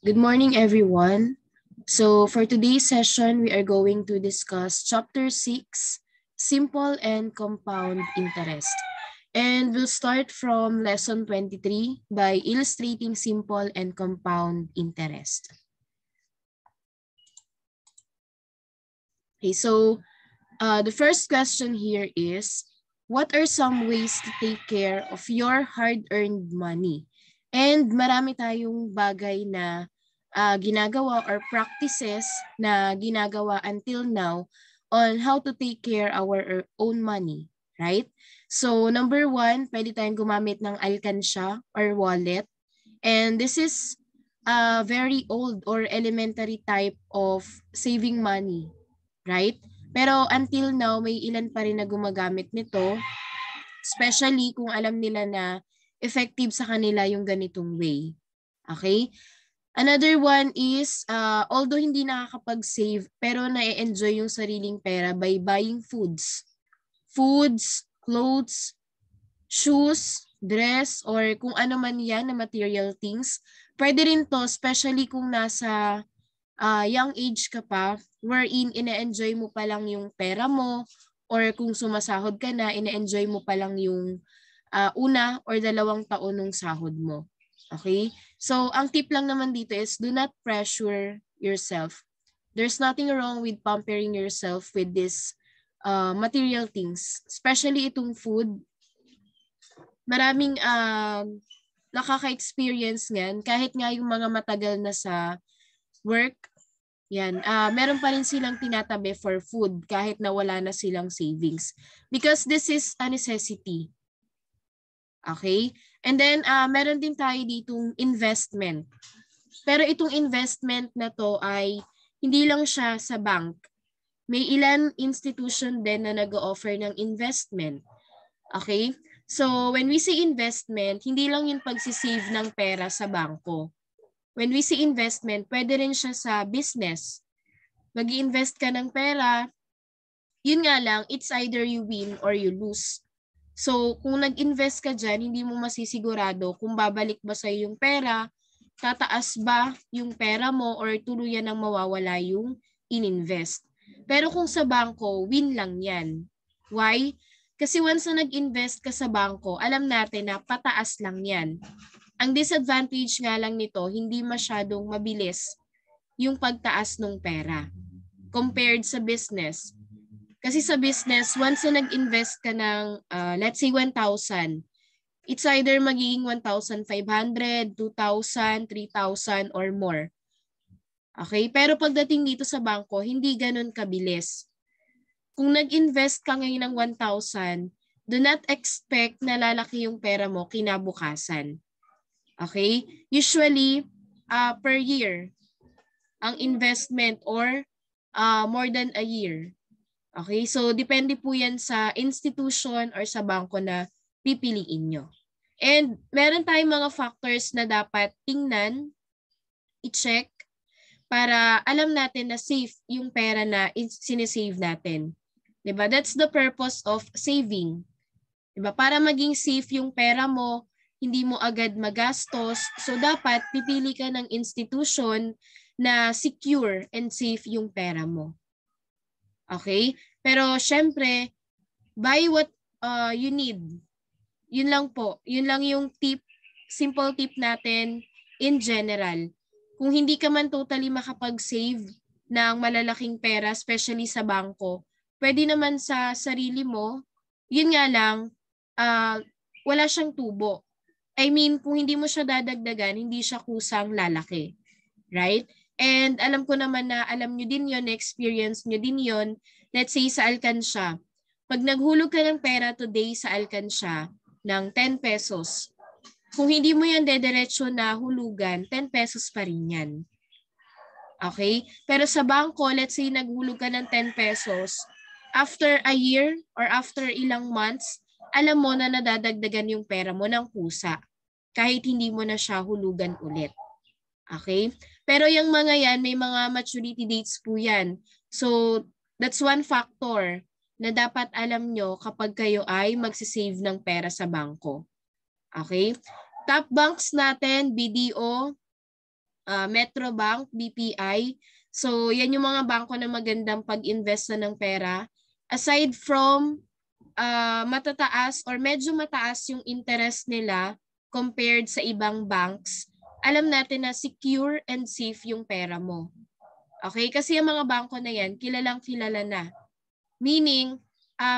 Good morning, everyone. So for today's session, we are going to discuss Chapter 6, Simple and Compound Interest. And we'll start from Lesson 23 by illustrating simple and compound interest. Okay, so the first question here is, what are some ways to take care of your hard-earned money? And marami tayong bagay na ginagawa or practices na ginagawa until now on how to take care our own money, right? So number one, pwede tayong gumamit ng alkansya or wallet. And this is a very old or elementary type of saving money, right? Pero until now, may ilan pa rin na gumagamit nito, especially kung alam nila na effective sa kanila yung ganitong way. Okay? Another one is, although hindi nakakapag-save, pero na-enjoy yung sariling pera by buying foods. Foods, clothes, shoes, dress, or kung ano man yan na material things. Pwede rin to, especially kung nasa young age ka pa, wherein ina-enjoy mo pa lang yung pera mo, or kung sumasahod ka na, ina-enjoy mo pa lang yung una or 2 taon ng sahod mo. Okay? So, ang tip lang naman dito is do not pressure yourself. There's nothing wrong with pampering yourself with this material things. Especially itong food. Maraming nakaka-experience ngan, kahit nga yung mga matagal na sa work, yan, meron pa rin silang tinatabi for food kahit na wala na silang savings. Because this is a necessity. Okay? And then, meron din tayo ditong investment. Pero itong investment na to ay hindi lang siya sa bank. May ilan institution din na nag-o-offer ng investment. Okay? So, when we say investment, hindi lang yung pagsisave ng pera sa bangko. When we say investment, pwede rin siya sa business. Mag-i-invest ka ng pera, yun nga lang, it's either you win or you lose. So, kung nag-invest ka dyan, hindi mo masisigurado kung babalik ba sa'yo yung pera, tataas ba yung pera mo, or tuluyan nang mawawala yung in-invest. Pero kung sa bangko, win lang yan. Why? Kasi once na nag-invest ka sa bangko, alam natin na pataas lang yan. Ang disadvantage nga lang nito, hindi masyadong mabilis yung pagtaas ng pera compared sa business. Kasi sa business, once na nag-invest ka ng, let's say 1,000, it's either magiging 1,500, 2,000, 3,000, or more. Okay? Pero pagdating dito sa bangko, hindi ganun kabilis. Kung nag-invest ka ngayon ng 1,000, do not expect na lalaki yung pera mo kinabukasan. Okay? Usually, per year, ang investment or more than a year. Okay? So, depende po yan sa institution or sa bangko na pipiliin nyo. And meron tayong mga factors na dapat tingnan, i-check, para alam natin na safe yung pera na sinesave natin. Diba? That's the purpose of saving. Diba? Para maging safe yung pera mo, hindi mo agad magastos. So dapat pipili ka ng institution na secure and safe yung pera mo. Okay? Pero syempre, buy what you need. Yun lang po. Yun lang yung tip, simple tip natin in general. Kung hindi ka man totally makapag-save ng malalaking pera, especially sa bangko, pwede naman sa sarili mo, yun nga lang, wala siyang tubo. I mean, kung hindi mo siya dadagdagan, hindi siya kusang lalaki. Right? And alam ko naman na alam nyo din yon, experience nyo din yon. Let's say sa alkansya. Pag naghulog ka ng pera today sa alkansya ng 10 pesos, kung hindi mo yan dediretso na hulugan, 10 pesos pa rin yan. Okay? Pero sa bangko, let's say naghulog ka ng 10 pesos, after a year or after ilang months, alam mo na nadadagdagan yung pera mo ng kusa kahit hindi mo na siya hulugan ulit. Okay? Pero yung mga yan, may mga maturity dates po yan. So, that's one factor na dapat alam nyo kapag kayo ay magsisave ng pera sa bangko. Okay? Top banks natin, BDO, Metrobank, BPI. So, yan yung mga bangko na magandang pag-invest na ng pera. Aside from matataas or medyo mataas yung interest nila compared sa ibang banks, alam natin na secure and safe yung pera mo. Okay? Kasi yung mga bangko na yan, kilalang kilala na. Meaning,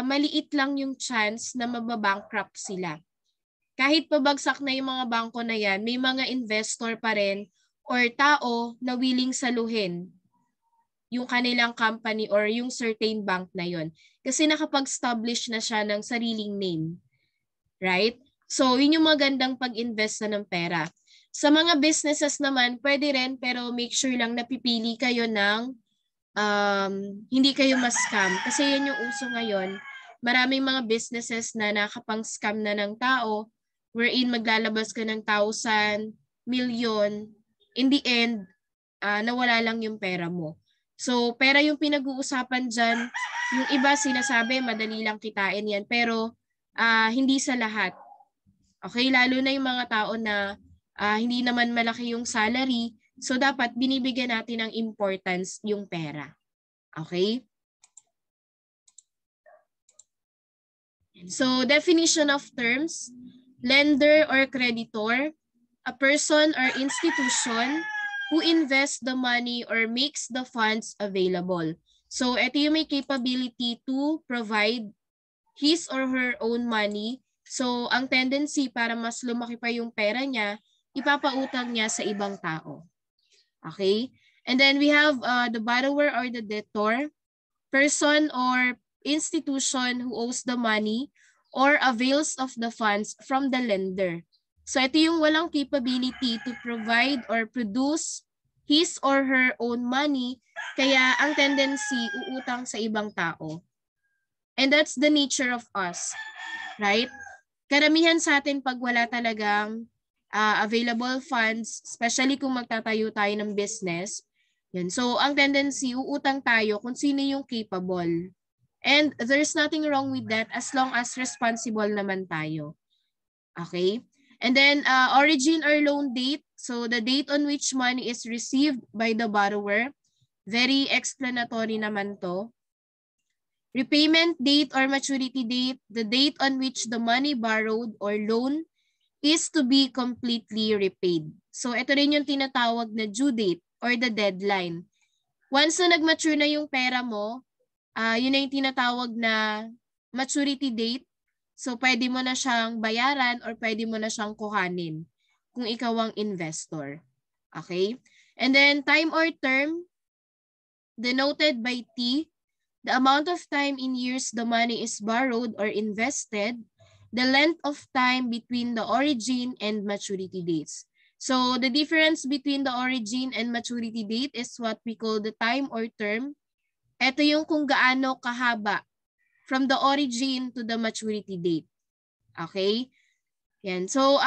maliit lang yung chance na mababankrupt sila. Kahit pabagsak na yung mga bangko na yan, may mga investor pa rin or tao na willing saluhin yung kanilang company or yung certain bank na yon. Kasi nakapag-establish na siya ng sariling name. Right? So, yun yung magandang pag-invest na ng pera. Sa mga businesses naman, pwede rin pero make sure lang napipili kayo ng hindi kayo ma-scam. Kasi yan yung uso ngayon. Maraming mga businesses na nakapang-scam na ng tao wherein maglalabas ka ng 1,000, million. In the end, nawala lang yung pera mo. So, pera yung pinag-uusapan dyan. Yung iba sinasabi, madali lang kitain yan. Pero, hindi sa lahat. Okay? Lalo na yung mga tao na hindi naman malaki yung salary. So, dapat binibigyan natin ng importance yung pera. Okay? So, definition of terms. Lender or creditor. A person or institution who invests the money or makes the funds available. So, ito yung may capability to provide his or her own money. So, ang tendency para mas lumaki pa yung pera niya, ipapautang niya sa ibang tao. Okay? And then we have the borrower or the debtor, person or institution who owes the money or avails of the funds from the lender. So ito yung walang capability to provide or produce his or her own money, kaya ang tendency uutang sa ibang tao. And that's the nature of us, right? Karamihan sa atin pag wala talagang available funds, especially kung magtatayo tayo ng business, yun. So ang tendency, uutang tayo kung sino yung capable. And there's nothing wrong with that as long as responsible naman tayo. Okay? And then, origin or loan date. So, the date on which money is received by the borrower. Very explanatory naman to. Repayment date or maturity date. The date on which the money borrowed or loan is to be completely repaid. So, ito rin yung tinatawag na due date or the deadline. Once na nag-mature na yung pera mo, yun na yung tinatawag na maturity date. So, pwede mo na siyang bayaran or pwede mo na siyang kuhanin kung ikaw ang investor. Okay? And then, time or term, denoted by T, the amount of time in years the money is borrowed or invested, the length of time between the origin and maturity dates. So, the difference between the origin and maturity date is what we call the time or term. Ito yung kung gaano kahaba from the origin to the maturity date. Okay? Yan. So,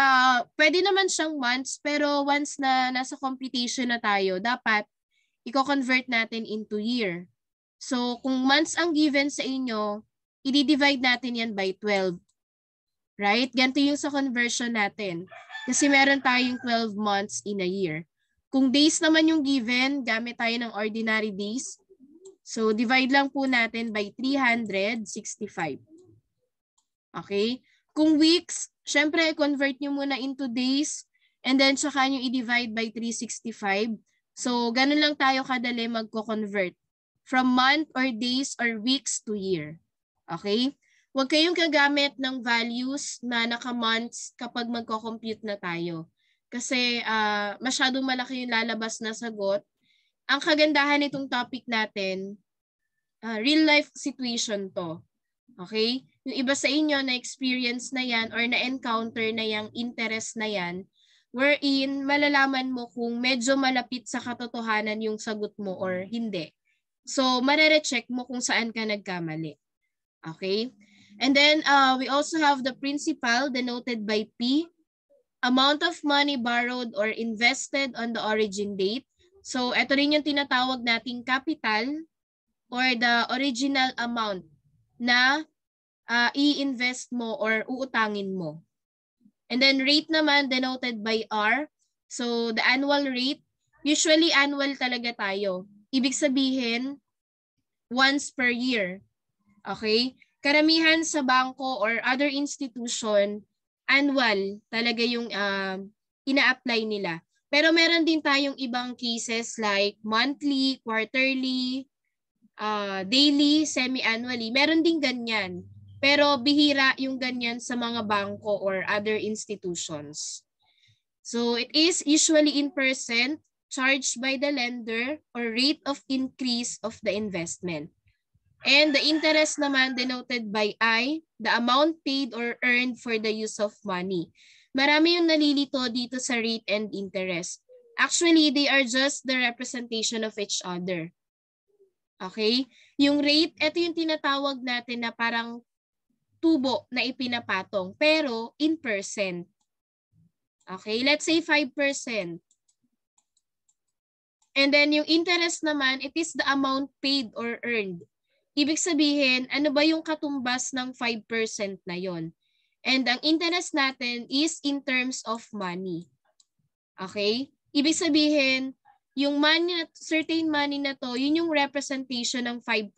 pwede naman siyang months, pero once na nasa computation na tayo, dapat i-convert natin into year. So, kung months ang given sa inyo, i-divide natin yan by 12. Right? Ganito yung sa conversion natin. Kasi meron tayong 12 months in a year. Kung days naman yung given, gamit tayo ng ordinary days. So, divide lang po natin by 365. Okay? Kung weeks, syempre, convert nyo muna into days and then saka nyo i-divide by 365. So, ganun lang tayo kadali magko-convert from month or days or weeks to year. Okay? Huwag kayong gagamit ng values na naka-months kapag magko-compute na tayo. Kasi masyadong malaki yung lalabas na sagot. Ang kagandahan nitong topic natin, real life situation to. Okay? Yung iba sa inyo na experience na yan or na-encounter na yung interest na yan, wherein malalaman mo kung medyo malapit sa katotohanan yung sagot mo or hindi. So, marere-check mo kung saan ka nagkamali. Okay? And then, we also have the principal denoted by P, amount of money borrowed or invested on the origin date. So, ito rin yung tinatawag nating capital or the original amount na i-invest mo or uutangin mo. And then rate naman denoted by R. So the annual rate, usually annual talaga tayo. Ibig sabihin, once per year. Okay? Karamihan sa bangko or other institution, annual talaga yung ina-apply nila. Pero meron din tayong ibang cases like monthly, quarterly, daily, semi-annually. Meron din ganyan. Pero bihira yung ganyan sa mga bangko or other institutions. So it is usually in percent charged by the lender or rate of increase of the investment. And the interest naman denoted by I, the amount paid or earned for the use of money. Marami yung nalilito dito sa rate and interest. Actually, they are just the representation of each other. Okay? Yung rate, ito yung tinatawag natin na parang tubo na ipinapatong, pero in percent. Okay? Let's say 5%. And then yung interest naman, it is the amount paid or earned. Ibig sabihin, ano ba yung katumbas ng 5% na yon? And ang interest natin is in terms of money. Okay? Ibig sabihin, yung money, certain money na to, yun yung representation ng 5%.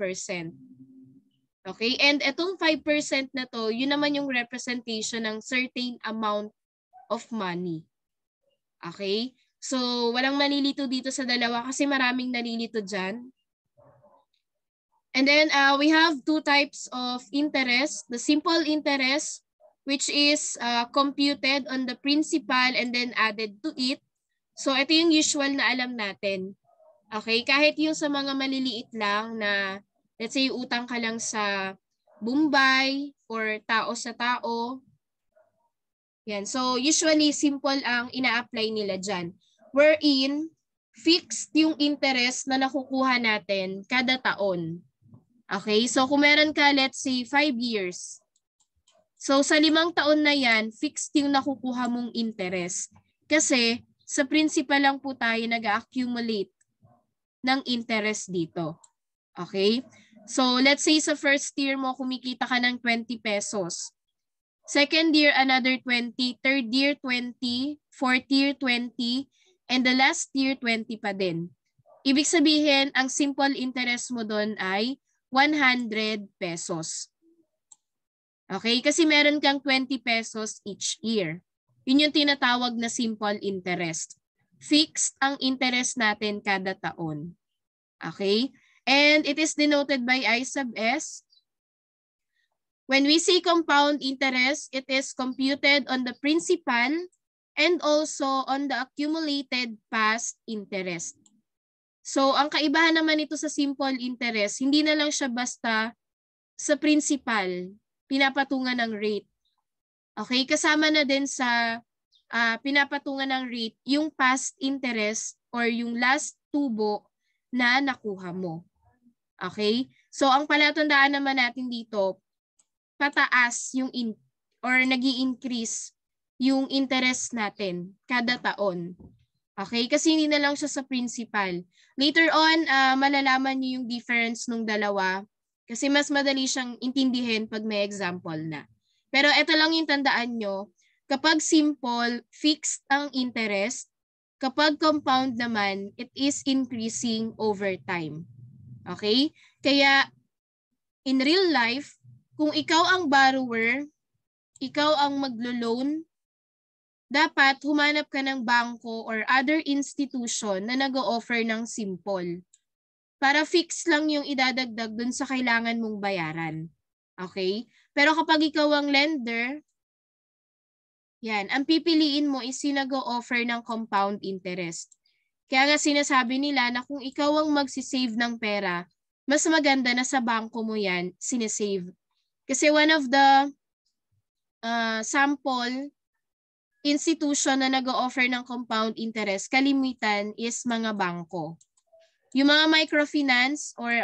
Okay? And itong 5% na to, yun naman yung representation ng certain amount of money. Okay? So, walang malilito dito sa dalawa kasi maraming nalilito dyan. And then we have two types of interest. The simple interest, which is computed on the principal and then added to it. So ito yung usual na alam natin. Okay, kahit yung sa mga maliliit lang na let's say utang ka lang sa Bombay or tao sa tao. Yan. So usually simple ang ina-apply nila dyan. Wherein fixed yung interest na nakukuha natin kada taon. Okay, so kung meron ka, let's say, 5 years. So sa 5 taon na yan, fixed yung nakukuha mong interest. Kasi sa principal lang po tayo nag-accumulate ng interest dito. Okay, so let's say sa first year mo, kumikita ka ng 20 pesos. Second year, another 20. Third year, 20. Fourth year, 20. And the last year, 20 pa din. Ibig sabihin, ang simple interest mo doon ay 100 pesos. Okay? Kasi meron kang 20 pesos each year. Yun yung tinatawag na simple interest. Fixed ang interest natin kada taon. Okay? And it is denoted by I sub S. When we say compound interest, it is computed on the principal and also on the accumulated past interest. So, ang kaibahan naman ito sa simple interest, hindi na lang siya basta sa principal, pinapatungan ng rate. Okay? Kasama na din sa pinapatungan ng rate yung past interest or yung last tubo na nakuha mo. Okay? So, ang palatandaan naman natin dito, pataas yung or nag-i-increase yung interest natin kada taon. Okay? Kasi hindi na lang siya sa principal. Later on, malalaman niyo yung difference nung dalawa kasi mas madali siyang intindihin pag may example na. Pero ito lang yung tandaan nyo. Kapag simple, fixed ang interest. Kapag compound naman, it is increasing over time. Okay? Kaya, in real life, kung ikaw ang borrower, ikaw ang maglo-loan, dapat humanap ka ng bangko or other institution na nag-o-offer ng simple. Para fix lang yung idadagdag dun sa kailangan mong bayaran. Okay? Pero kapag ikaw ang lender, yan, ang pipiliin mo is yung nag-o-offer ng compound interest. Kaya nga sinasabi nila na kung ikaw ang magsisave ng pera, mas maganda na sa bangko mo yan sinesave. Kasi one of the sample institution na nag-o-offer ng compound interest, kalimitan is mga bangko. Yung mga microfinance or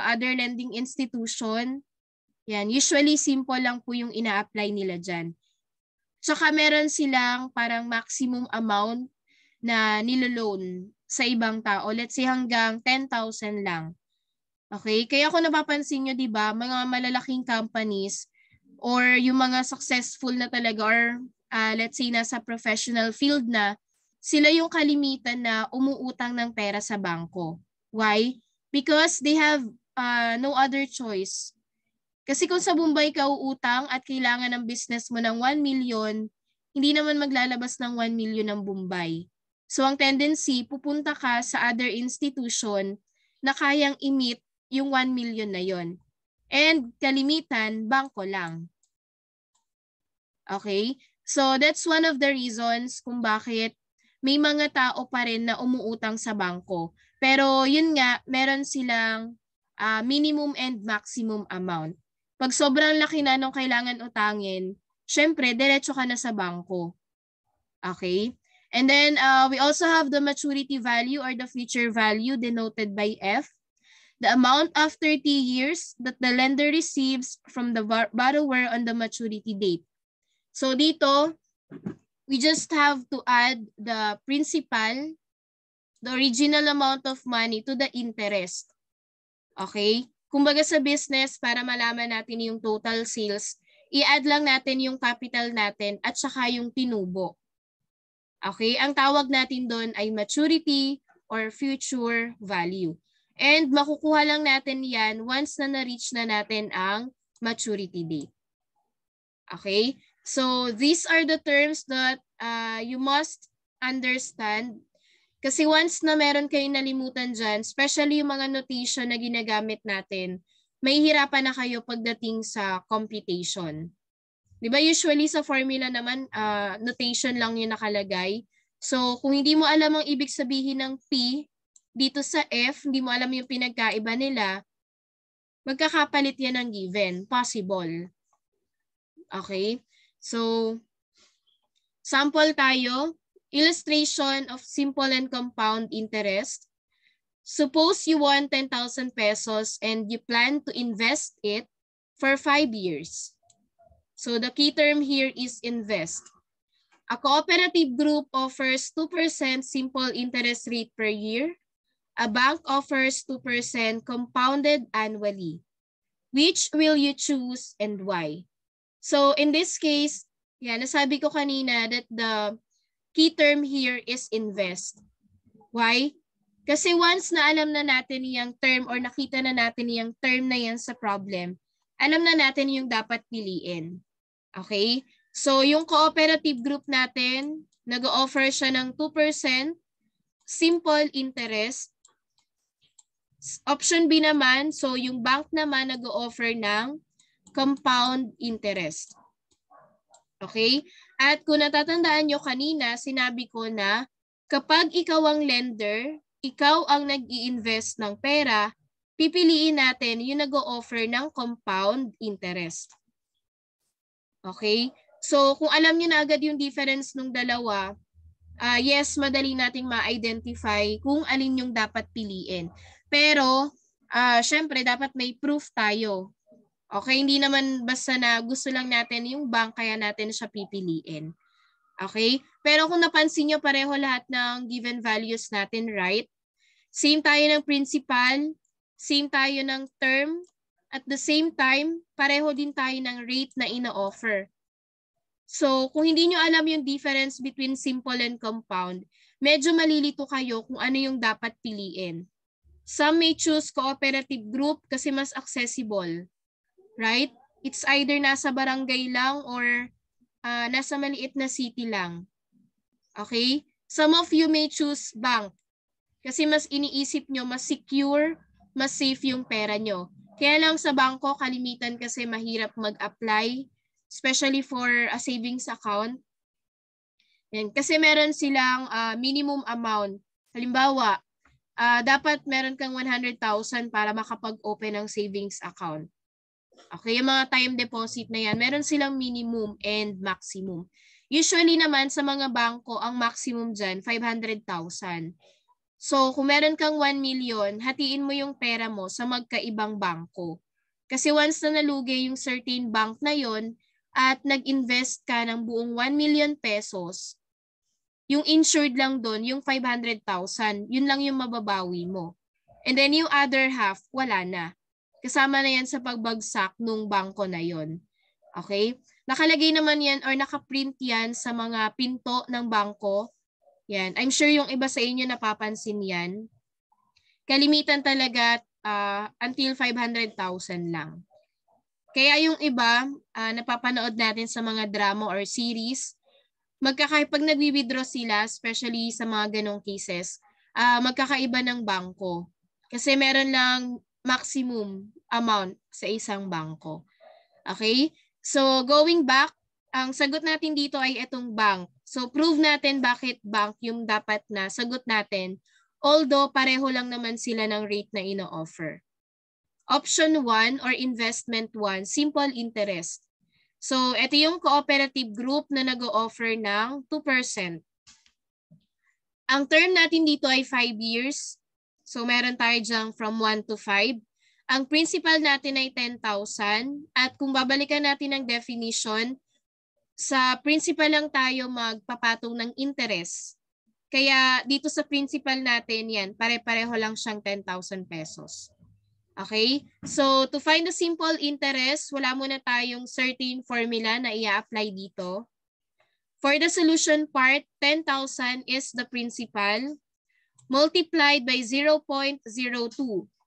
other lending institution, yan, usually simple lang po yung ina-apply nila dyan. Tsaka meron silang parang maximum amount na niloloan sa ibang tao. Let's say hanggang 10,000 lang. Okay? Kaya kung napapansin nyo, di ba, mga malalaking companies or yung mga successful na talaga or let's say nasa professional field na, sila yung kalimitan na umuutang ng pera sa bangko. Why? Because they have no other choice. Kasi kung sa Bombay ka uutang at kailangan ng business mo ng 1 million, hindi naman maglalabas ng 1 million ng Bombay. So ang tendency, pupunta ka sa other institution na kayang i-meet yung 1 million na yon. And kalimitan, bangko lang. Okay? So that's one of the reasons kung bakit may mga tao pa rin na umuutang sa bangko. Pero yun nga, meron silang minimum and maximum amount. Pag sobrang laki na nung kailangan utangin, syempre, diretso ka na sa bangko. Okay? And then, we also have the maturity value or the future value denoted by F. The amount of 30 years that the lender receives from the borrower on the maturity date. So dito, we just have to add the principal, the original amount of money to the interest. Okay? Kumbaga sa business, para malaman natin yung total sales, i-add lang natin yung capital natin at saka yung tinubo. Okay? Ang tawag natin doon ay maturity or future value. And makukuha lang natin yan once na na-reach na natin ang maturity date. Okay? So these are the terms that you must understand. Kasi once na meron kayong nalimutan dyan, especially yung mga notation na ginagamit natin, may hirapan na kayo pagdating sa computation. Di ba usually sa formula naman, notation lang yung nakalagay. So kung hindi mo alam ang ibig sabihin ng P, dito sa F, hindi mo alam yung pinagkaiba nila, magkakapalit yan ng given. Possible. Okay? So, sample tayo. Illustration of simple and compound interest. Suppose you want 10,000 pesos and you plan to invest it for 5 years. So, the key term here is invest. A cooperative group offers 2% simple interest rate per year. A bank offers 2% compounded annually. Which will you choose and why? So in this case, nasabi ko kanina that the key term here is invest. Why? Kasi once na alam na natin yung term or nakita na natin yung term na yan sa problem, alam na natin yung dapat piliin. Okay? So yung cooperative group natin, nag-offer siya ng 2% simple interest. Option B naman, so yung bank naman nag-o-offer ng compound interest. Okay? At kung natatandaan nyo kanina, sinabi ko na kapag ikaw ang lender, ikaw ang nag-i-invest ng pera, pipiliin natin yung nag-o-offer ng compound interest. Okay? So kung alam nyo na agad yung difference ng dalawa, yes, madali nating ma-identify kung alin yung dapat piliin. Pero, syempre, dapat may proof tayo. Okay, hindi naman basta na gusto lang natin yung bank, kaya natin siya pipiliin. Okay? Pero kung napansin nyo, pareho lahat ng given values natin, right? Same tayo ng principal, same tayo ng term, at the same time, pareho din tayo ng rate na ina-offer. So, kung hindi nyo alam yung difference between simple and compound, medyo malilito kayo kung ano yung dapat piliin. Some may choose cooperative group kasi mas accessible. Right? It's either nasa barangay lang or nasa maliit na city lang. Okay? Some of you may choose bank kasi mas iniisip nyo, mas secure, mas safe yung pera nyo. Kaya lang sa bangko, kalimitan kasi mahirap mag-apply, especially for a savings account. Yan. Kasi meron silang minimum amount. Halimbawa, dapat meron kang 100,000 para makapag-open ng savings account. Okay, yung mga time deposit na yan, meron silang minimum and maximum. Usually naman sa mga bangko, ang maximum dyan, 500,000. So kung meron kang 1 million, hatiin mo yung pera mo sa magkaibang bangko. Kasi once na nalugi yung certain bank na yon at nag-invest ka ng buong 1 million pesos, yung insured lang doon, yung 500,000, yun lang yung mababawi mo. And then yung other half, wala na. Kasama na yan sa pagbagsak nung bangko na yon. Okay? Nakalagay naman yan or nakaprint yan sa mga pinto ng bangko. Yan. I'm sure yung iba sa inyo napapansin yan. Kalimitan talaga until 500,000 lang. Kaya yung iba, napapanood natin sa mga drama or series, pag nagwi-withdraw sila, especially sa mga ganong cases, magkakaiba ng bangko. Kasi meron lang maximum amount sa isang bangko. Okay? So, going back, ang sagot natin dito ay itong bank. So, prove natin bakit bank yung dapat na sagot natin, although pareho lang naman sila ng rate na ino-offer. Option 1 or investment 1, simple interest. So, ito yung cooperative group na nag-o-offer ng 2%. Ang term natin dito ay 5 years. So, meron tayo dyan from 1 to 5. Ang principal natin ay 10,000. At kung babalikan natin ang definition, sa principal lang tayo magpapatong ng interest. Kaya dito sa principal natin yan, pare-pareho lang siyang 10,000 pesos. Okay? So, to find the simple interest, wala muna tayong certain formula na i-apply dito. For the solution part, 10,000 is the principal multiplied by 0.02.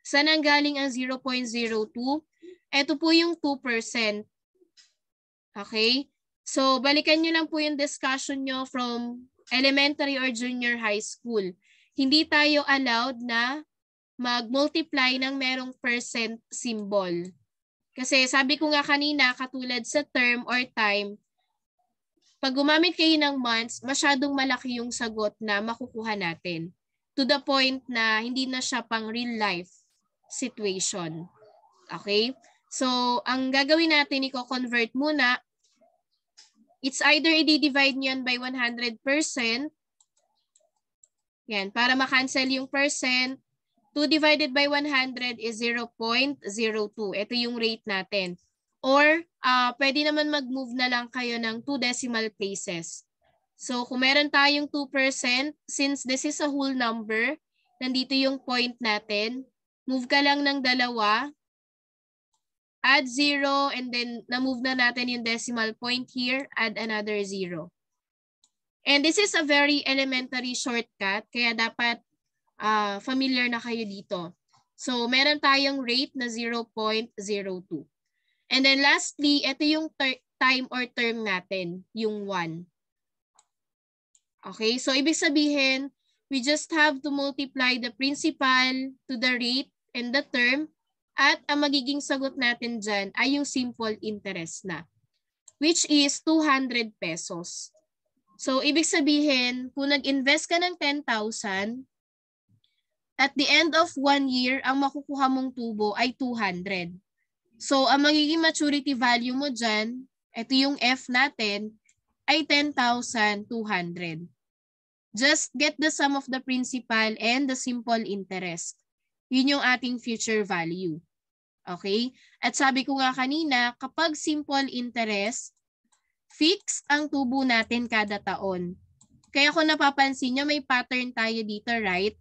Saan ang galing ang 0.02? Ito po yung 2%. Okay? So, balikan nyo lang po yung discussion nyo from elementary or junior high school. Hindi tayo allowed na mag-multiply ng merong percent symbol. Kasi sabi ko nga kanina, katulad sa term or time, pag gumamit kayo ng months, masyadong malaki yung sagot na makukuha natin. To the point na hindi na siya pang real life situation. Okay? So, ang gagawin natin, i-convert muna. It's either i-divide nyo yan by 100%. Yan, para makancel yung percent. 2 divided by 100 is 0.02. Ito yung rate natin. Or, pwede naman mag-move na lang kayo ng 2 decimal places. So, kung meron tayong 2%, since this is a whole number, nandito yung point natin, move ka lang ng dalawa, add 0, and then na-move na natin yung decimal point here, add another 0. And this is a very elementary shortcut, kaya dapat familiar na kayo dito. So, meron tayong rate na 0.02. And then lastly, ito yung time or term natin, yung 1. Okay, so ibig sabihin, we just have to multiply the principal to the rate and the term, at ang magiging sagot natin dyan ay yung simple interest na, which is 200 pesos. So, ibig sabihin, kung nag-invest ka ng 10,000, at the end of 1 year, ang makukuha mong tubo ay 200. So, ang magiging maturity value mo dyan, ito yung F natin, ay 10,200. Just get the sum of the principal and the simple interest. Yun yung ating future value. Okay? At sabi ko nga kanina, kapag simple interest, fix ang tubo natin kada taon. Kaya kung napapansin nyo, may pattern tayo dito, right?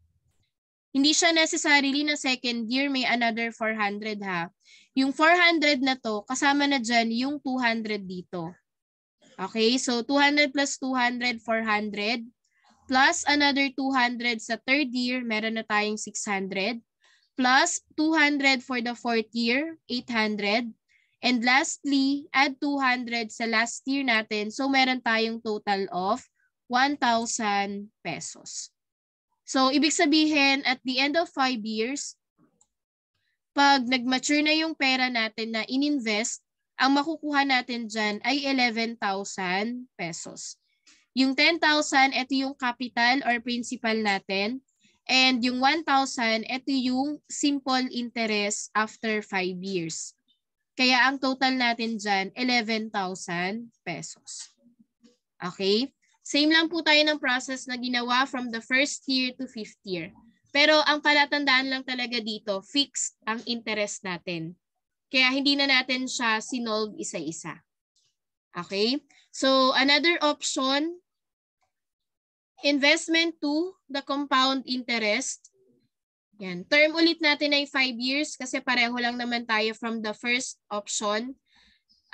Hindi siya necessarily na second year may another 400 ha. Yung 400 na to, kasama na dyan yung 200 dito. Okay, so 200 plus 200, 400. Plus another 200 sa third year, meron na tayong 600. Plus 200 for the fourth year, 800. And lastly, add 200 sa last year natin. So meron tayong total of 1,000 pesos. So, ibig sabihin, at the end of 5 years, pag nag-mature na yung pera natin na ininvest, ang makukuha natin dyan ay 11,000 pesos. Yung 10,000, ito yung capital or principal natin. And yung 1,000, ito yung simple interest after 5 years. Kaya ang total natin dyan, 11,000 pesos. Okay? Same lang po tayo ng process na ginawa from the first year to 5th year. Pero ang palatandaan lang talaga dito, fixed ang interest natin. Kaya hindi na natin siya sinolve isa-isa. Okay? So, another option, investment 2, the compound interest. Yan. Term ulit natin ay 5 years kasi pareho lang naman tayo from the first option.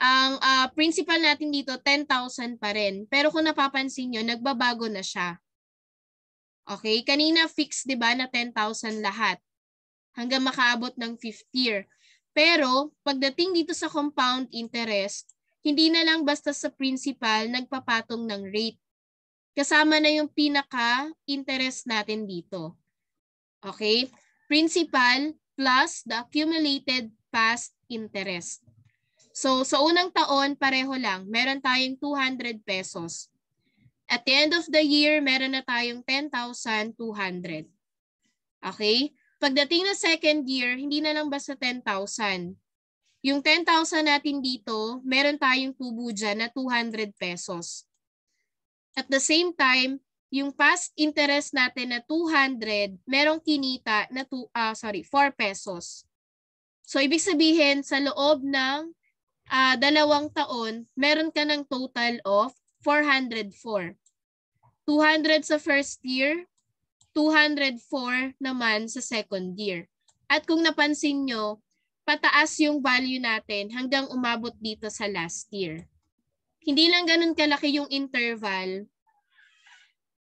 Ang principal natin dito, 10,000 pa rin. Pero kung napapansin nyo, nagbabago na siya. Okay? Kanina fixed, di ba, na 10,000 lahat hanggang makaabot ng 5th year. Pero pagdating dito sa compound interest, hindi na lang basta sa principal nagpapatong ng rate. Kasama na yung pinaka-interest natin dito. Okay? Principal plus the accumulated past interest. So, sa unang taon, pareho lang. Meron tayong 200 pesos. At the end of the year, meron na tayong 10,200. Okay? Pagdating na second year, hindi na lang basta 10,000. Yung 10,000 natin dito, meron tayong tubo dyan na 200 pesos. At the same time, yung past interest natin na 200, merong kinita na 4 pesos. So, ibig sabihin, sa loob ng 2 taon, meron ka ng total of 404. 200 sa first year, 204 naman sa second year. At kung napansin nyo, pataas yung value natin hanggang umabot dito sa last year. Hindi lang ganun kalaki yung interval.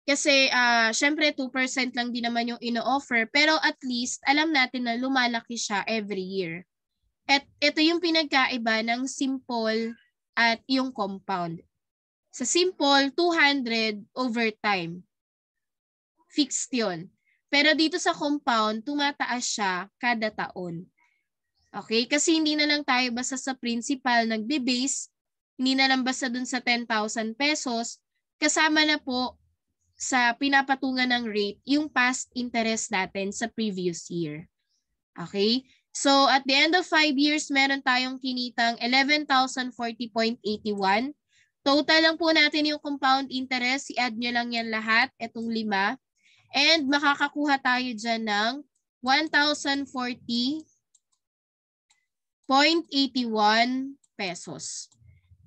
Kasi syempre 2% lang din naman yung ino-offer, pero at least alam natin na lumalaki siya every year. At ito yung pinagkaiba ng simple at yung compound. Sa simple, 200 over time. Fixed yun. Pero dito sa compound, tumataas siya kada taon. Okay? Kasi hindi na lang tayo basta sa principal nagbe-base, hindi na lang basta dun sa 10,000 pesos, kasama na po sa pinapatungan ng rate yung past interest natin sa previous year. Okay? So at the end of 5 years, meron tayong kinitang 11,040.81. Total lang po natin yung compound interest. I-add nyo lang yan lahat, itong 5. And makakakuha tayo dyan ng 1,040.81 pesos.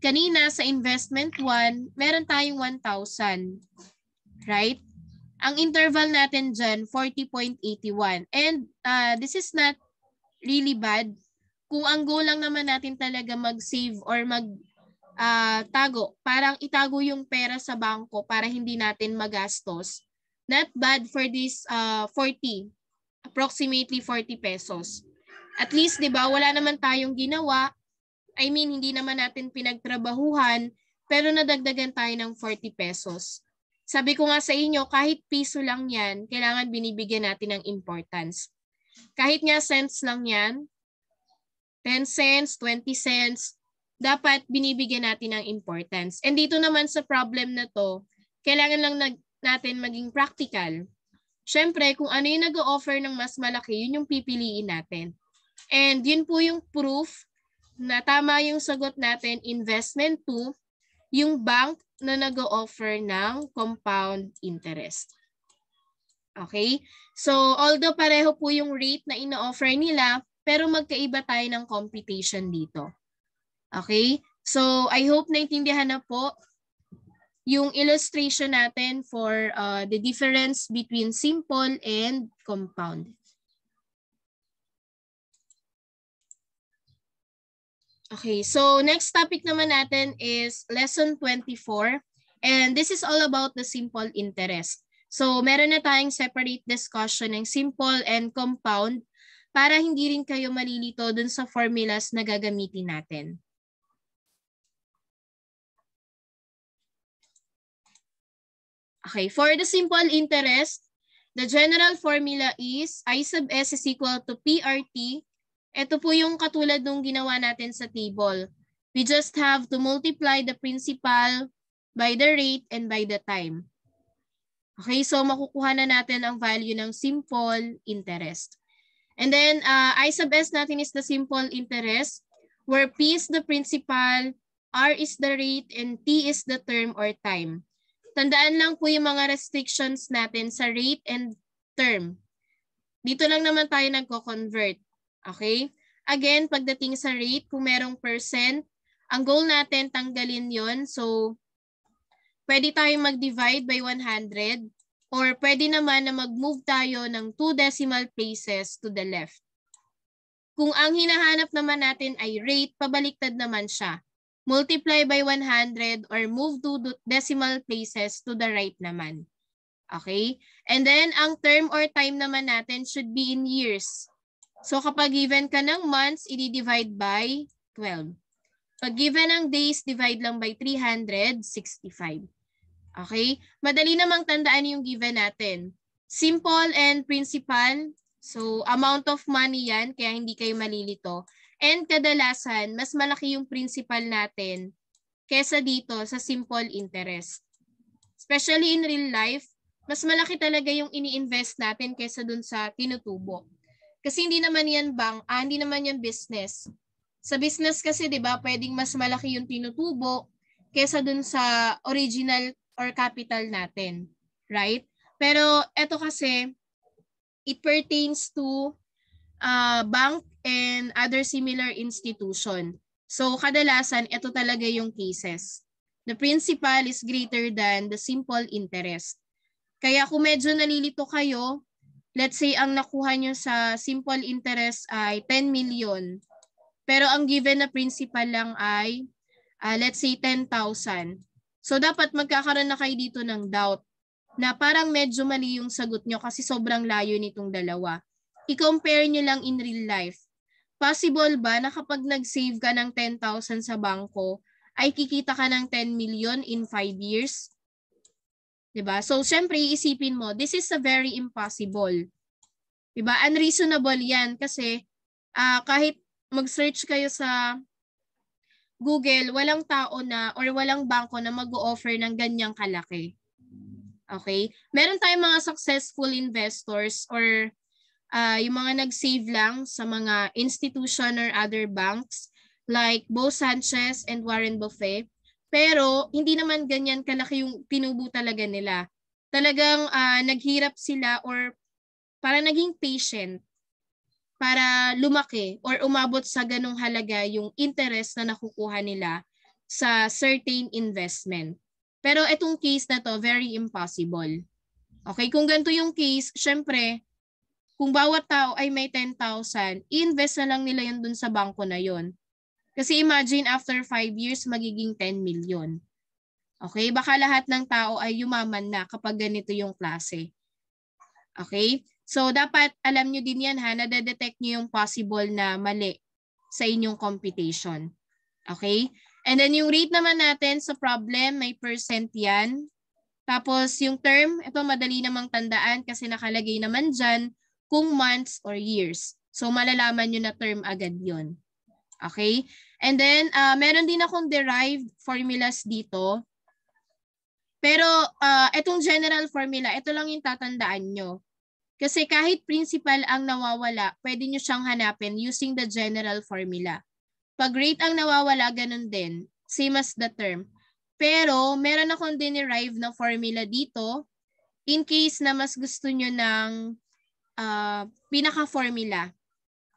Kanina sa investment 1, meron tayong 1,000. Right? Ang interval natin dyan, 40.81. And this is not really bad. Kung ang goal lang naman natin talaga mag-save or tago, parang itago yung pera sa bangko para hindi natin magastos. Not bad for this 40, approximately 40 pesos. At least, di ba, wala naman tayong ginawa. I mean, hindi naman natin pinagtrabahuhan, pero nadagdagan tayo ng 40 pesos. Sabi ko nga sa inyo, kahit piso lang yan, kailangan binibigyan natin ng importance. Kahit nga cents lang yan, 10 cents, 20 cents, dapat binibigyan natin ng importance. And dito naman sa problem na to, kailangan lang natin maging practical. Siyempre, kung ano yung nag-o-offer ng mas malaki, yun yung pipiliin natin. And yun po yung proof na tama yung sagot natin, investment 2, yung bank na nag-o-offer ng compound interest. Okay? So, although pareho po yung rate na ino-offer nila, pero magkaiba tayo ng computation dito. Okay? So, I hope naintindihan na po yung illustration natin for the difference between simple and compound. Okay, so next topic naman natin is lesson 24. And this is all about the simple interest. So, meron na tayong separate discussion ng simple and compound para hindi rin kayo malilito dun sa formulas na gagamitin natin. Okay, for the simple interest, the general formula is I sub S is equal to PRT. Ito po yung katulad nung ginawa natin sa table. We just have to multiply the principal by the rate and by the time. Okay, so makukuha na natin ang value ng simple interest. And then I sub S natin is the simple interest where P is the principal, R is the rate, and T is the term or time. Tandaan lang po yung mga restrictions natin sa rate and term. Dito lang naman tayo nagko-convert. Okay? Again, pagdating sa rate, kung merong percent, ang goal natin tanggalin yon. So, pwede tayong mag-divide by 100 or pwede naman na mag-move tayo ng 2 decimal places to the left. Kung ang hinahanap naman natin ay rate, pabaliktad naman siya. multiply by 100, or move 2 decimal places to the right naman. Okay? And then, ang term or time naman natin should be in years. So, kapag given ka ng months, i-divide by 12. Pag given ng days, divide lang by 365. Okay? Madali namang tandaan yung given natin. Simple and principal. So, amount of money yan, kaya hindi kayo malilito. And kadalasan, mas malaki yung principal natin kesa dito sa simple interest. Especially in real life, mas malaki talaga yung ini-invest natin kesa dun sa tinutubo. Kasi hindi naman yan hindi naman yan business. Sa business kasi, di ba, pwedeng mas malaki yung tinutubo kesa dun sa original or capital natin. Right? Pero ito kasi, it pertains to bank and other similar institution. So, kadalasan, ito talaga yung cases. The principal is greater than the simple interest. Kaya kung medyo nalilito kayo, let's say ang nakuha nyo sa simple interest ay 10 million. Pero ang given na principal lang ay, let's say, 10,000. So, dapat magkakaroon na kayo dito ng doubt na parang medyo mali yung sagot nyo kasi sobrang layo nitong dalawa. I-compare nyo lang in real life. Possible ba na kapag nag-save ka ng 10,000 sa bangko, ay kikita ka ng 10 million in 5 years? Diba? So, syempre, iisipin mo, this is a very impossible. Diba? Unreasonable yan kasi kahit mag-search kayo sa Google, walang tao na or walang bangko na mag-o-offer ng ganyang kalaki. Okay? Meron tayong mga successful investors or yung mga nag-save lang sa mga institution or other banks like Bo Sanchez and Warren Buffett. Pero hindi naman ganyan kalaki yung tinubo talaga nila. Talagang naghirap sila or para naging patient para lumaki or umabot sa ganong halaga yung interest na nakukuha nila sa certain investment. Pero itong case na to, very impossible. Okay, kung ganito yung case, syempre, kung bawat tao ay may 10,000, i-invest na lang nila yun dun sa bangko na yun. Kasi imagine after 5 years, magiging 10 million. Okay, baka lahat ng tao ay yumaman na kapag ganito yung klase. Okay? So, dapat alam nyo din yan ha, nadedetect nyo yung possible na mali sa inyong computation. Okay? And then yung rate naman natin sa problem, may percent yan. Tapos yung term, ito madali namang tandaan kasi nakalagay naman dyan kung months or years. So, malalaman nyo na term agad yon. Okay? And then, meron din akong derived formulas dito. Pero, itong general formula, ito lang yung tatandaan nyo. Kasi kahit principal ang nawawala, pwede nyo siyang hanapin using the general formula. Pag rate ang nawawala, ganun din. Same as the term. Pero, meron akong dinerive na formula dito in case na mas gusto nyo ng pinaka-formula.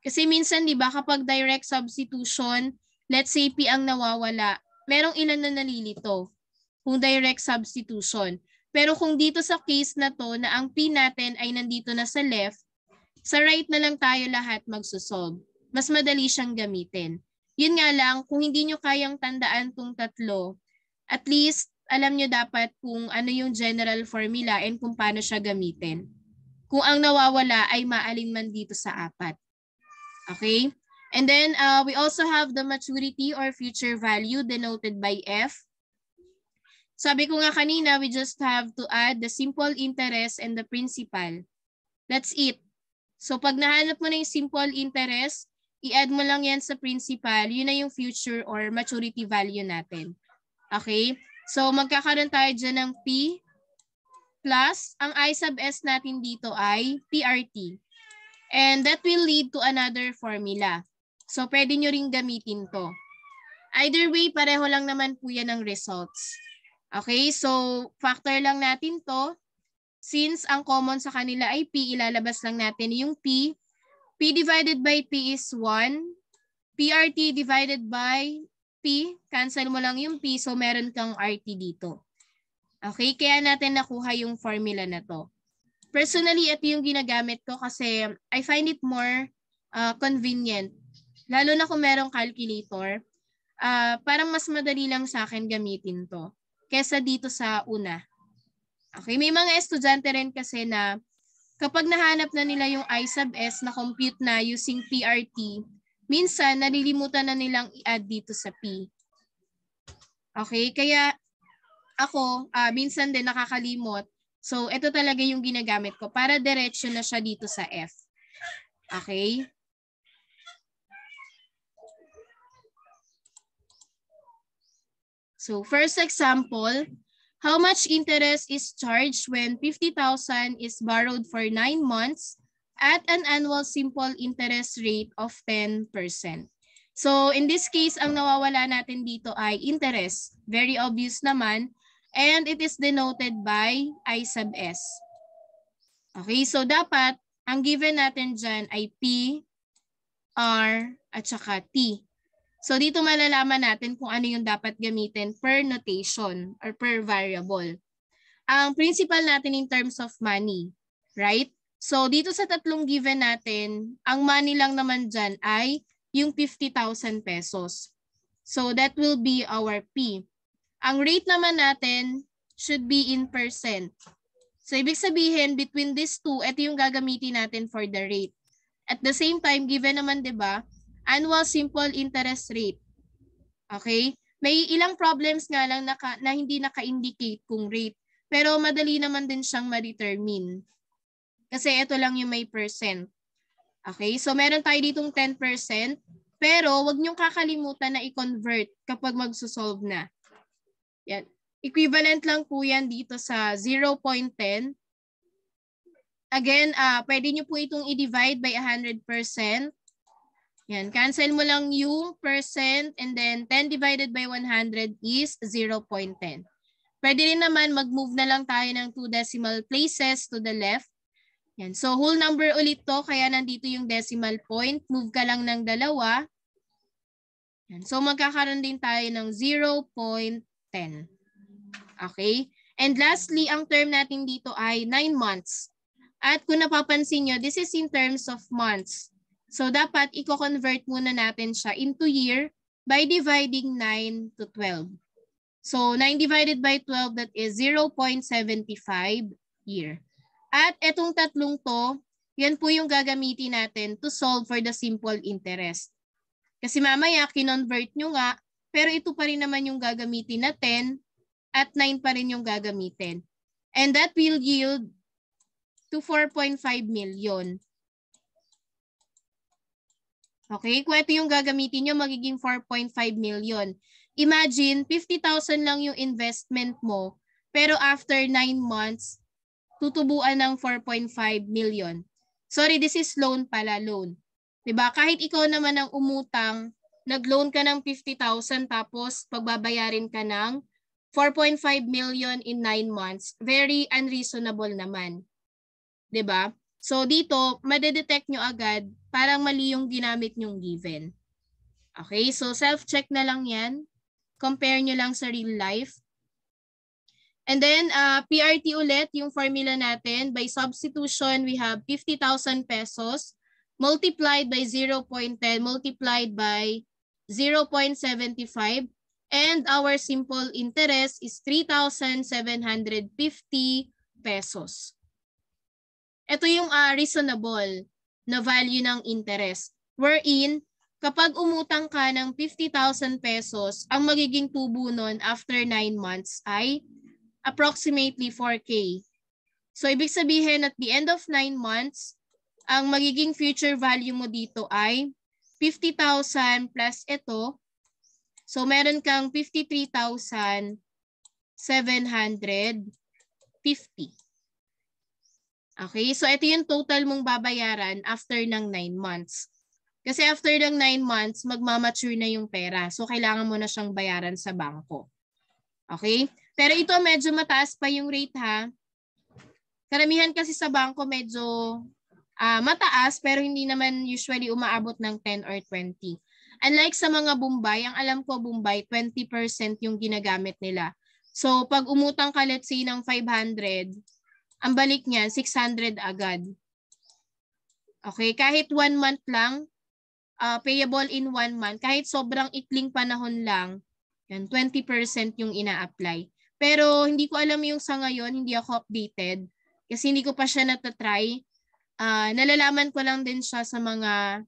Kasi minsan, di ba, kapag direct substitution, let's say P ang nawawala, merong ilan na nalilito kung direct substitution. Pero kung dito sa case na to na ang P natin ay nandito na sa left, sa right na lang tayo lahat magsosolve. Mas madali siyang gamitin. Yun nga lang, kung hindi nyo kayang tandaan tong tatlo, at least alam nyo dapat kung ano yung general formula and kung paano siya gamitin. Kung ang nawawala ay maalin man dito sa apat. Okay? And then we also have the maturity or future value denoted by F. Sabi ko nga kanina, we just have to add the simple interest and the principal. That's it. So pag nahanap mo na yung simple interest, i-add mo lang yan sa principal, yun na yung future or maturity value natin. Okay? So magkakaroon tayo dyan ng P plus, ang I sub S natin dito ay PRT. And that will lead to another formula. So pwede nyo ring gamitin to. Either way, pareho lang naman po yan ang results. Okay, so factor lang natin to. Since ang common sa kanila ay P, ilalabas lang natin yung P. P divided by P is 1. PRT divided by P, cancel mo lang yung P, so meron kang RT dito. Okay, kaya natin nakuha yung formula na to. Personally, ito yung ginagamit ko kasi I find it more convenient. Lalo na kung merong calculator. parang mas madali lang sa akin gamitin to kesa dito sa una. Okay, may mga estudyante rin kasi na kapag nahanap na nila yung I sub S na compute na using PRT, minsan nalilimutan na nilang i-add dito sa P. Okay, kaya ako minsan din nakakalimot. So ito talaga yung ginagamit ko para diretso na siya dito sa F. Okay? So first example, how much interest is charged when 50,000 is borrowed for 9 months at an annual simple interest rate of 10%? So in this case, ang nawawala natin dito ay interest. Very obvious naman. And it is denoted by I sub S. Okay, so dapat ang given natin dyan ay P, R, at saka T. So dito malalaman natin kung ano yung dapat gamitin per notation or per variable. Ang principal natin in terms of money, right? So dito sa tatlong given natin, ang money lang naman dyan ay yung 50,000 pesos. So that will be our P. Ang rate naman natin should be in percent. So ibig sabihin, between these two, ito yung gagamitin natin for the rate. At the same time, given naman, di ba, annual simple interest rate. Okay? May ilang problems nga lang na hindi naka-indicate kung rate. Pero madali naman din siyang ma-determine. Kasi ito lang yung may percent. Okay? So meron tayo ditong 10%. Pero wag niyong kakalimutan na i-convert kapag magsosolve na. Yan. Equivalent lang po yan dito sa 0.10. Again, pwede nyo po itong i-divide by 100%. Yan, cancel mo lang yung percent and then 10 divided by 100 is 0.10. Pwede rin naman mag-move na lang tayo ng 2 decimal places to the left. Yan, so whole number ulit to, kaya nandito yung decimal point. Move ka lang ng 2. Yan, so magkakaroon din tayo ng 0.10. Okay? And lastly, ang term natin dito ay 9 months. At kung napapansin nyo, this is in terms of months. So dapat i-convert muna natin siya into year by dividing 9 to 12. So 9 divided by 12, that is 0.75 year. At etong tatlong to, yan po yung gagamitin natin to solve for the simple interest. Kasi mamaya, kinonvert nyo nga, pero ito pa rin naman yung gagamitin na 10 at 9 pa rin yung gagamitin. And that will yield to 4.5 million. Okay, kung ito yung gagamitin nyo, magiging 4.5 million. Imagine, 50,000 lang yung investment mo, pero after 9 months, tutubuan ng 4.5 million. Sorry, this is loan pala, loan. Diba? Kahit ikaw naman ang umutang, nag-loan ka ng 50,000 tapos pagbabayarin ka ng 4.5 million in 9 months. Very unreasonable naman. Diba? So dito, madedetect nyo agad parang mali yung ginamit nyong given. Okay, so self-check na lang yan. Compare nyo lang sa real life. And then, PRT ulit, yung formula natin. By substitution, we have 50,000 pesos multiplied by 0.10 multiplied by 0.75. And our simple interest is 3,750 pesos. Ito yung reasonable na value ng interest. Wherein, kapag umutang ka ng 50,000 pesos, ang magiging tubo nun after 9 months ay approximately 4K. So, ibig sabihin at the end of 9 months, ang magiging future value mo dito ay 50,000 plus ito. So, meron kang 53,750. Okay, so ito yung total mong babayaran after ng 9 months. Kasi after ng 9 months, magmamature na yung pera. So, kailangan mo na siyang bayaran sa bangko. Okay? Pero ito medyo mataas pa yung rate ha. Karamihan kasi sa bangko medyo mataas pero hindi naman usually umaabot ng 10 or 20. Unlike sa mga Bombay, ang alam ko Bombay, 20% yung ginagamit nila. So, pag umutang ka let's say ng 500, ang balik niyan, 600 agad. Okay, kahit 1 month lang, payable in 1 month, kahit sobrang ikling panahon lang, yan, 20% yung ina-apply. Pero hindi ko alam yung sa ngayon, hindi ako updated kasi hindi ko pa siya natatry. Nalalaman ko lang din siya sa mga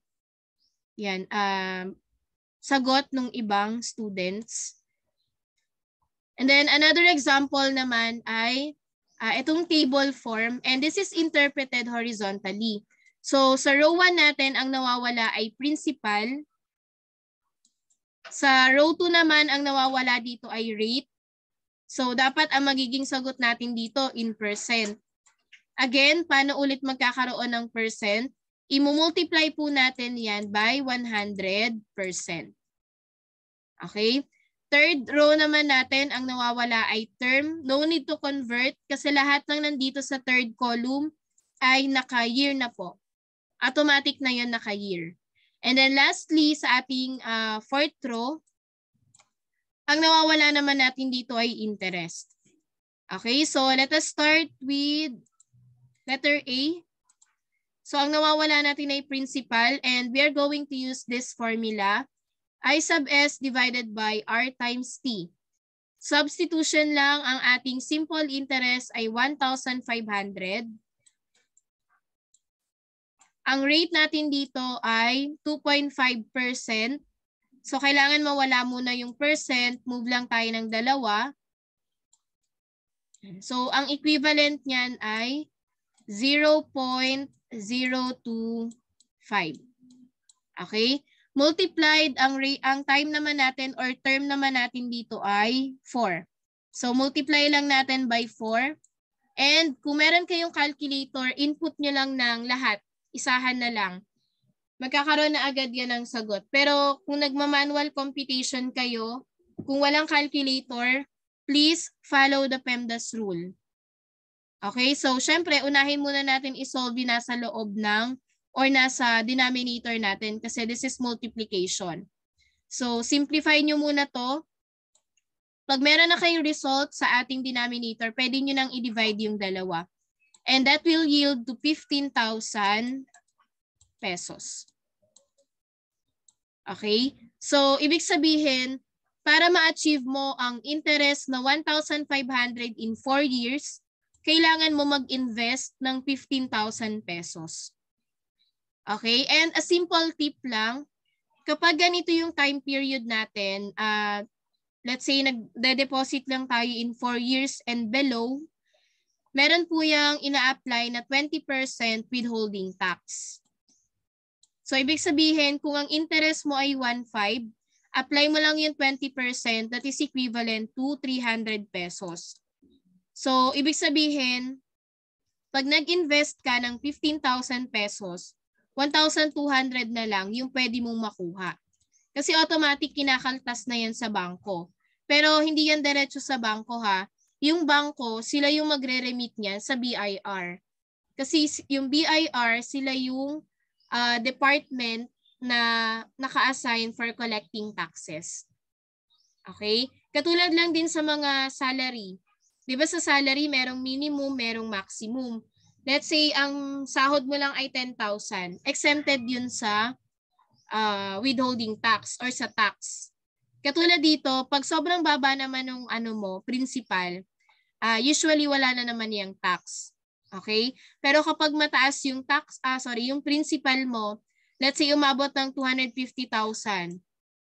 sagot ng ibang students. And then another example naman ay itong table form, and this is interpreted horizontally. So sa row 1 natin, ang nawawala ay principal. Sa row 2 naman, ang nawawala dito ay rate. So dapat ang magiging sagot natin dito in percent. Again, paano ulit magkakaroon ng percent? I-multiply po natin yan by 100%. Okay? Third row naman natin, ang nawawala ay term. No need to convert kasi lahat ng nandito sa third column ay naka-year na po. Automatic na yan naka-year. And then lastly, sa ating fourth row, ang nawawala naman natin dito ay interest. Okay, so let us start with letter A. So ang nawawala natin ay principal, and we are going to use this formula. I sub S divided by R times T. Substitution lang, ang ating simple interest ay 1,500. Ang rate natin dito ay 2.5%. So kailangan mawala muna yung percent, move lang tayo ng 2. So ang equivalent niyan ay 0.025. Okay? Multiplied, ang time naman natin or term naman natin dito ay 4. So multiply lang natin by 4. And kung meron kayong calculator, input nyo lang ng lahat. Isahan na lang. Magkakaroon na agad yan ng sagot. Pero kung nagma-manual computation kayo, kung walang calculator, please follow the PEMDAS rule. Okay, so syempre unahin muna natin isolve yung nasa loob ng or nasa denominator natin kasi this is multiplication. So simplify nyo muna to. Pag meron na kayong result sa ating denominator, pwede nyo nang i-divide yung 2. And that will yield to 15,000 pesos. Okay, so ibig sabihin, para ma-achieve mo ang interest na 1,500 in 4 years, kailangan mo mag-invest ng 15,000 pesos. Okay? And a simple tip lang, kapag ganito yung time period natin, let's say nagde-deposit lang tayo in 4 years and below, meron po yung ina-apply na 20% withholding tax. So ibig sabihin, kung ang interest mo ay 1.5, apply mo lang yung 20%, that is equivalent to 300 pesos. So ibig sabihin, pag nag-invest ka ng 15,000 pesos, 1,200 na lang yung pwede mong makuha. Kasi automatic kinakaltas na yan sa bangko. Pero hindi yan diretso sa bangko ha. Yung bangko, sila yung magre-remit niyan sa BIR. Kasi yung BIR, sila yung department na naka-assign for collecting taxes. Okay? Katulad lang din sa mga salary. Di ba sa salary, merong minimum, merong maximum. Let's say, ang sahod mo lang ay 10,000. Exempted yun sa withholding tax or sa tax. Katulad dito, pag sobrang baba naman ng principal, usually wala na naman yung tax. Okay? Pero kapag mataas yung yung principal mo, let's say umabot ng 250,000.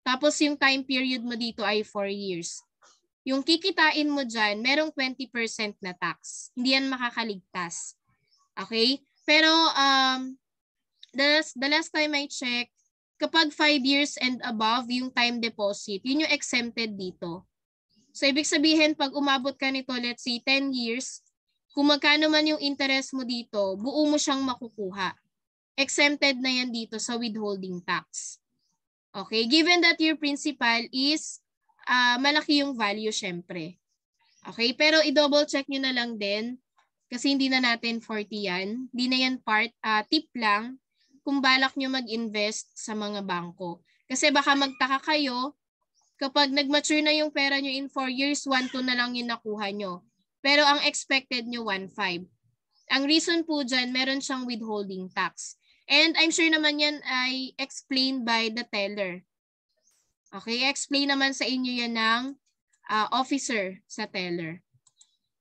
Tapos yung time period mo dito ay 4 years. Yung kikitain mo dyan, merong 20% na tax. Hindi yan makakaligtas. Okay? Pero the last time I checked, kapag 5 years and above yung time deposit, yun yung exempted dito. So ibig sabihin, pag umabot ka nito, let's say 10 years, kung magkano man yung interest mo dito, buo mo siyang makukuha. Exempted na yan dito sa withholding tax. Okay? Given that your principal is malaki yung value syempre. Okay? Pero i-double check nyo na lang din kasi hindi na natin 40 yan. Hindi na yan part. Tip lang kung balak nyo mag-invest sa mga bangko. Kasi baka magtaka kayo kapag nag-mature na yung pera nyo in 4 years, 1.2 na lang yung nakuha nyo. Pero ang expected nyo 1.5. Ang reason po dyan, meron siyang withholding tax. And I'm sure naman yan ay explained by the teller. Okay, explain naman sa inyo yan ng officer sa teller.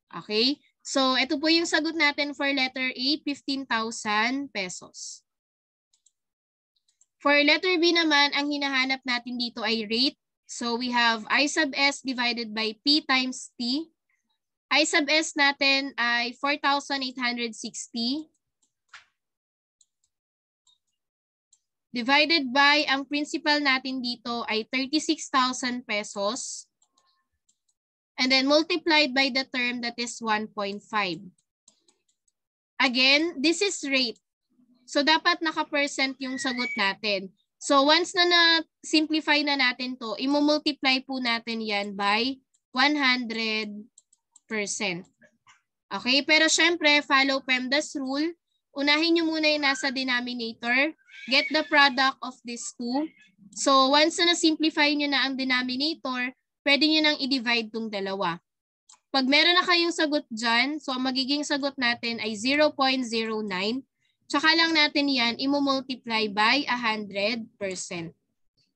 Okay, so ito po yung sagot natin for letter A, 15,000 pesos. For letter B naman, ang hinahanap natin dito ay rate. So we have I sub S divided by P times T. I sub S natin ay 4,860. Divided by, ang principal natin dito ay 36,000 pesos. And then multiplied by the term that is 1.5. Again, this is rate. So dapat naka-percent yung sagot natin. So once na na-simplify na natin to, i-multiply po natin yan by 100%. Okay, pero syempre, follow PEMDAS rule. Unahin nyo muna yung nasa denominator. Get the product of these two. So once na na-simplify nyo na ang denominator, pwede nyo nang i-divide tong dalawa. Pag meron na kayong sagot dyan, so ang magiging sagot natin ay 0.09. Tsaka lang natin yan, i-multiply by 100%.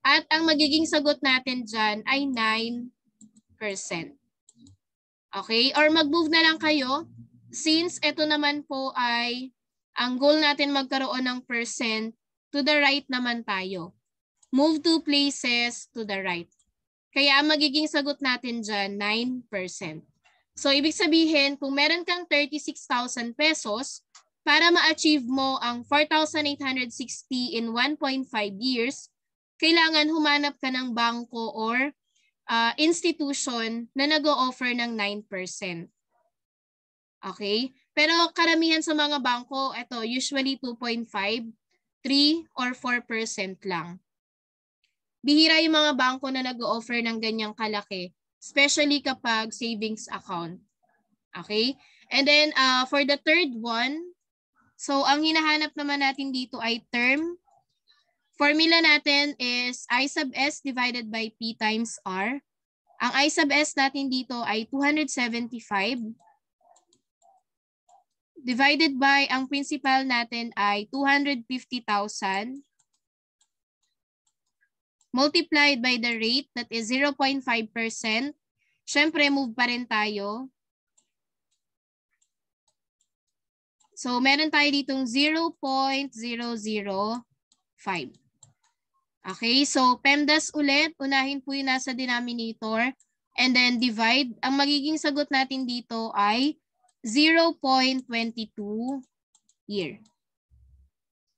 At ang magiging sagot natin dyan ay 9%. Okay? Or mag-move na lang kayo. Since ito naman po ay ang goal natin magkaroon ng percent, to the right naman tayo. Move 2 places to the right. Kaya ang magiging sagot natin dyan, 9%. So ibig sabihin, kung meron kang 36,000 pesos, para ma-achieve mo ang 4,860 in 1.5 years, kailangan humanap ka ng bangko or institution na nag-o-offer ng 9%. Okay? Pero karamihan sa mga bangko, ito, usually 2.5, 3 or 4% lang. Bihira yung mga bangko na nag-o-offer ng ganyang kalaki, especially kapag savings account. Okay? And then for the third one, so ang hinahanap naman natin dito ay term. Formula natin is I sub S divided by P times R. Ang I sub S natin dito ay 275. Divided by, ang principal natin ay 250,000. Multiplied by the rate, that is 0.5%. Siyempre, move pa rin tayo. So, meron tayo ditong 0.005. Okay, so PEMDAS ulit. Unahin po yung nasa denominator. And then divide. Ang magiging sagot natin dito ay 0.22 year.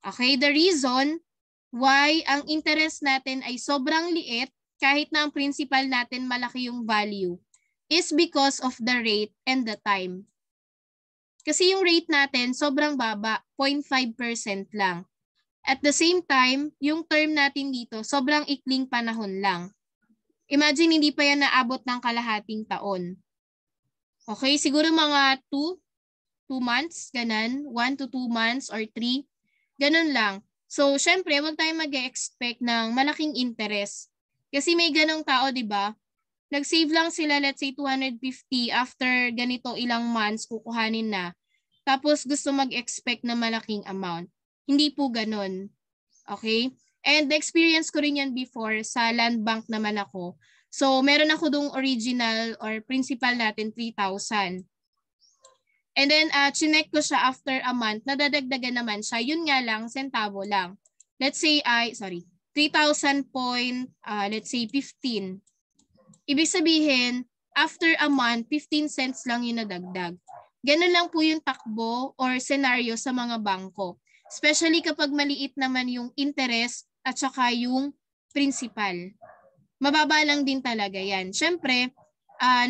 Okay, the reason why ang interest natin ay sobrang liit kahit na ang principal natin malaki yung value is because of the rate and the time. Kasi yung rate natin sobrang baba, 0.5% lang. At the same time, yung term natin dito sobrang ikling panahon lang. Imagine hindi pa yan naabot ng kalahating taon. Okay, siguro mga 2 months, ganun. 1 to 2 months or 3. Ganun lang. So, syempre, huwag tayong mag-expect ng malaking interest. Kasi may ganong tao, di ba? Nag-save lang sila, let's say, 250. After ganito ilang months, kukuhanin na. Tapos, gusto mag-expect na malaking amount. Hindi po ganun. Okay? And experience ko rin yan before. Sa land bank naman ako. So, meron ako dong original or principal natin, 3,000. And then, chinek ko siya after a month, nadadagdagan naman siya. Yun nga lang, sentavo lang. Let's say, 3,000 let's say 15. Ibig sabihin, after a month, 15 cents lang yung nadagdag. Ganun lang po yung takbo or scenario sa mga bangko. Especially kapag maliit naman yung interest at saka yung principal. Mababa lang din talaga yan. Siyempre,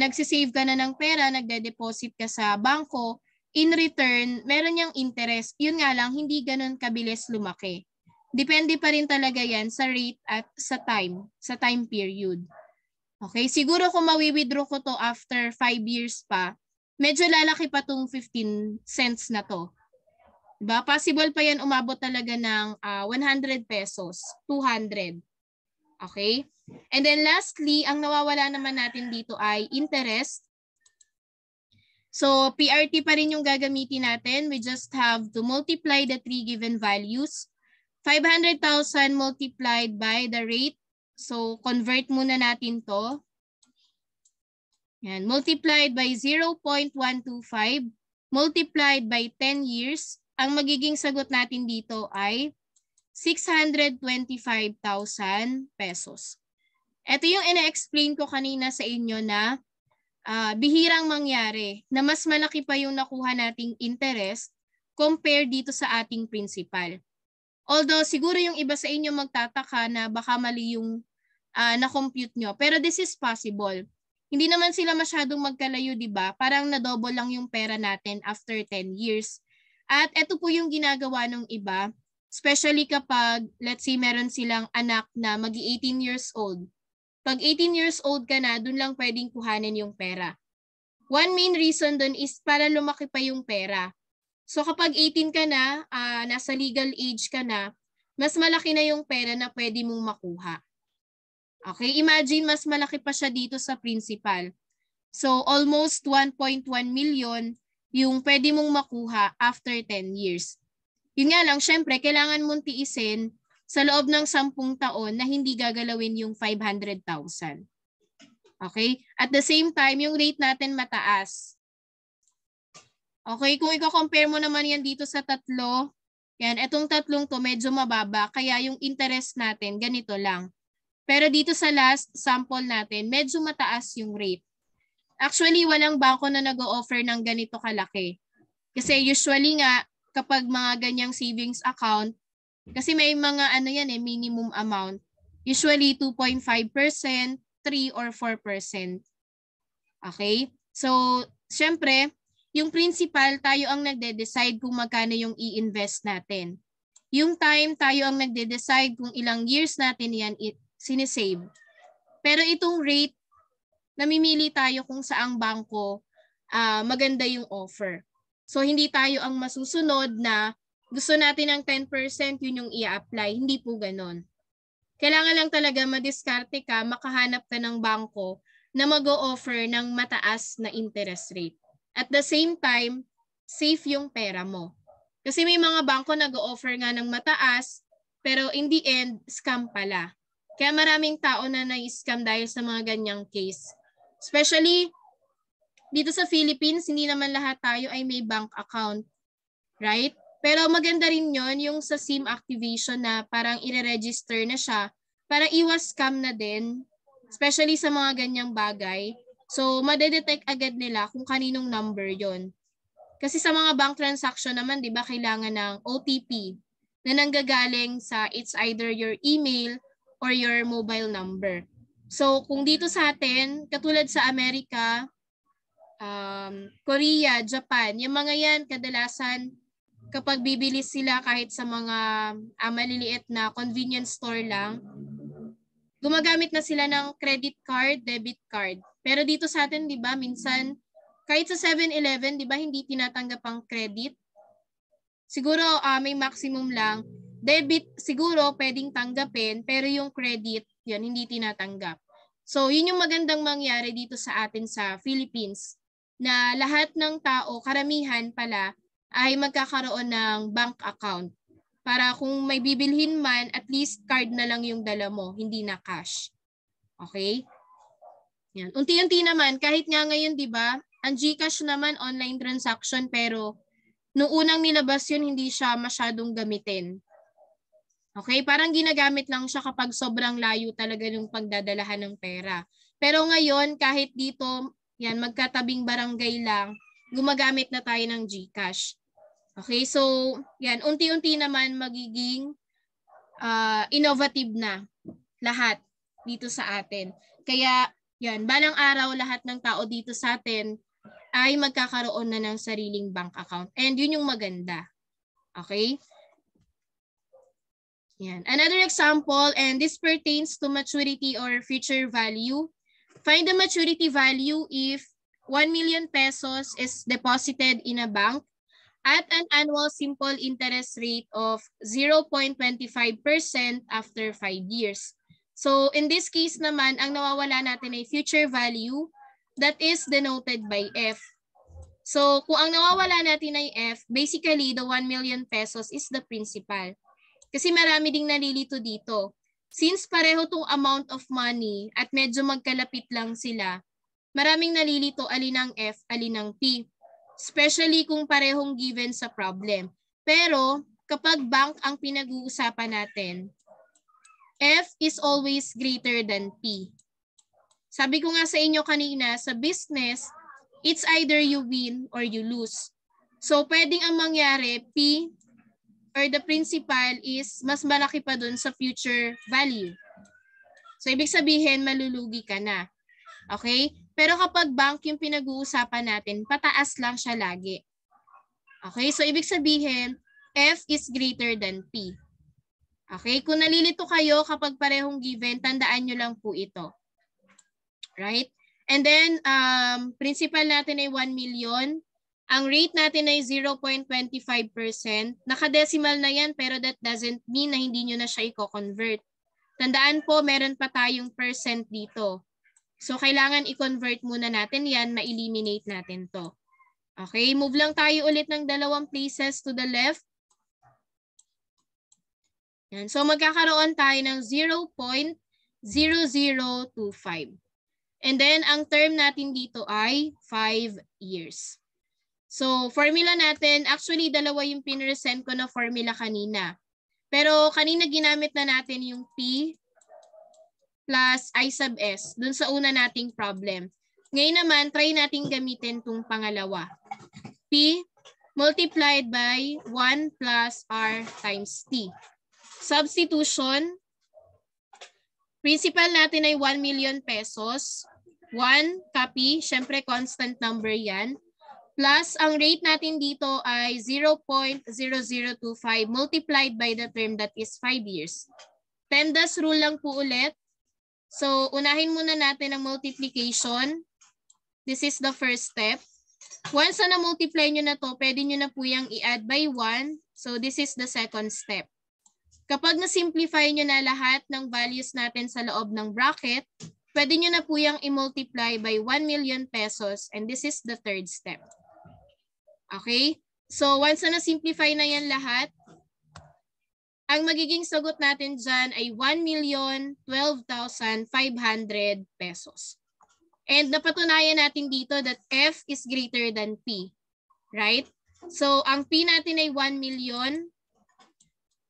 nagsisave ka na ng pera, nagde-deposit ka sa bangko, in return, meron niyang interest. Yun nga lang, hindi ganun kabilis lumaki. Depende pa rin talaga yan sa rate at sa time period. Okay, siguro kung mawi-withdraw ko to after 5 years pa, medyo lalaki pa tong 15 cents na to. Diba? Possible pa yan umabot talaga ng 100 pesos, 200. Okay? And then lastly, ang nawawala naman natin dito ay interest. So PRT pa rin yung gagamitin natin. We just have to multiply the three given values. 500,000 multiplied by the rate. So, convert muna natin to. Yan, multiplied by 0.125 multiplied by 10 years. Ang magiging sagot natin dito ay 625,000 pesos. Ito yung ina-explain ko kanina sa inyo na bihirang mangyari na mas malaki pa yung nakuha nating interest compare dito sa ating principal. Although siguro yung iba sa inyo magtataka na baka mali yung na-compute nyo. Pero this is possible. Hindi naman sila masyadong magkalayo, di ba? Parang na-double lang yung pera natin after 10 years. At ito po yung ginagawa ng iba, especially kapag, let's say, meron silang anak na mag-18 years old. Pag 18 years old ka na, dun lang pwedeng kuhanin yung pera. One main reason dun is para lumaki pa yung pera. So kapag 18 ka na, nasa legal age ka na, mas malaki na yung pera na pwede mong makuha. Okay, imagine mas malaki pa siya dito sa principal. So almost 1.1 million yung pwede mong makuha after 10 years. Yun nga lang, syempre, kailangan mong tiisin sa loob ng 10 taon na hindi gagalawin yung 500,000. Okay? At the same time, yung rate natin mataas. Okay, kung i-compare mo naman yan dito sa tatlo, yan, etong tatlong to medyo mababa, kaya yung interest natin ganito lang. Pero dito sa last sample natin, medyo mataas yung rate. Actually, walang bangko na nag-o-offer ng ganito kalaki. Kasi usually nga, kapag mga ganyang savings account, kasi may mga minimum amount. Usually 2.5%, 3 or 4%. Okay? So, syempre, yung principal, tayo ang nagde-decide kung magkano yung i-invest natin. Yung time, tayo ang nagde-decide kung ilang years natin yan sinisave. Pero itong rate, namimili tayo kung saang bangko maganda yung offer. So, hindi tayo ang masusunod na gusto natin ng 10%, yun yung i-apply. Hindi po ganon. Kailangan lang talaga madiskarte ka, makahanap ka ng bangko na mag-o-offer ng mataas na interest rate. At the same time, safe yung pera mo. Kasi may mga bangko nag-o-offer nga ng mataas, pero in the end, scam pala. Kaya maraming tao na na-scam dahil sa mga ganyang case. Especially dito sa Philippines, hindi naman lahat tayo ay may bank account. Right? Pero maganda rin yon yung sa SIM activation na parang i-register na siya para iwas scam na din. Especially sa mga ganyang bagay. So, madedetect agad nila kung kaninong number yon. Kasi sa mga bank transaction naman, di ba, kailangan ng OTP na nanggagaling sa it's either your email or your mobile number. So, kung dito sa atin, katulad sa Amerika, Korea, Japan, yung mga yan, kadalasan, kapag bibili sila kahit sa mga maliliit na convenience store lang, gumagamit na sila ng credit card, debit card. Pero dito sa atin, di ba, minsan, kahit sa 7-Eleven, di ba, hindi tinatanggap ang credit? Siguro may maximum lang. Debit, siguro pwedeng tanggapin, pero yung credit, yan, hindi tinatanggap. So, yun yung magandang mangyari dito sa atin sa Philippines, na lahat ng tao, karamihan pala, ay magkakaroon ng bank account. Para kung may bibilhin man, at least card na lang yung dala mo, hindi na cash. Okay? Yan. Unti-unti naman, kahit nga ngayon, di ba, ang GCash naman online transaction, pero nung unang nilabas yun, hindi siya masyadong gamitin. Okay? Parang ginagamit lang siya kapag sobrang layo talaga ng pagdadalahan ng pera. Pero ngayon, kahit dito, yan, magkatabing barangay lang, gumagamit na tayo ng GCash. Okay? So, yan, unti-unti naman magiging innovative na lahat dito sa atin. Kaya, yan, balang araw lahat ng tao dito sa atin ay magkakaroon na ng sariling bank account. And yun yung maganda. Okay? Yan. Another example, and this pertains to maturity or future value. Find the maturity value if 1 million pesos is deposited in a bank at an annual simple interest rate of 0.25% after 5 years. So in this case naman, ang nawawala natin ay future value that is denoted by F. So kung ang nawawala natin ay F, basically the 1 million pesos is the principal. Kasi marami ding nalilito dito. Since pareho tong amount of money at medyo magkalapit lang sila, maraming nalilito alin ang F, alin ang P. Especially kung parehong given sa problem. Pero kapag bank ang pinag-uusapan natin, F is always greater than P. Sabi ko nga sa inyo kanina, sa business, it's either you win or you lose. So pwedeng ang mangyari, P or the principal is mas malaki pa dun sa future value. So ibig sabihin, malulugi ka na. Okay? Pero kapag bank yung pinag-uusapan natin, pataas lang siya lagi. Okay? So ibig sabihin, F is greater than P. Okay? Kung nalilito kayo kapag parehong given, tandaan nyo lang po ito. Right? And then, principal natin ay 1 million. Ang rate natin ay 0.25%. Nakadecimal na yan, pero that doesn't mean na hindi nyo na siya i-convert. Tandaan po, meron pa tayong percent dito. So, kailangan i-convert muna natin yan, ma-eliminate natin to. Okay, move lang tayo ulit ng dalawang places to the left. Yan. So, magkakaroon tayo ng 0.0025. And then, ang term natin dito ay 5 years. So, formula natin, actually, dalawa yung pinresent ko na formula kanina. Pero kanina ginamit na natin yung P plus I sub S dun sa una nating problem. Ngayon naman, try natin gamitin itong pangalawa. P multiplied by 1 plus R times T. Substitution. Principal natin ay 1 million pesos. 1, copy. Siyempre, constant number yan. Plus, ang rate natin dito ay 0.0025 multiplied by the term that is 5 years. PEMDAS rule lang po ulit. So, unahin muna natin ang multiplication. This is the first step. Once na multiply nyo na to, pwede nyo na po yung i-add by 1. So, this is the second step. Kapag na-simplify nyo na lahat ng values natin sa loob ng bracket, pwede nyo na po yung i-multiply by 1 million pesos. And this is the third step. Okay? So, once na na-simplify na yan lahat, ang magiging sagot natin dyan ay 1,012,500 pesos. And napatunayan natin dito that F is greater than P. Right? So, ang P natin ay 1 million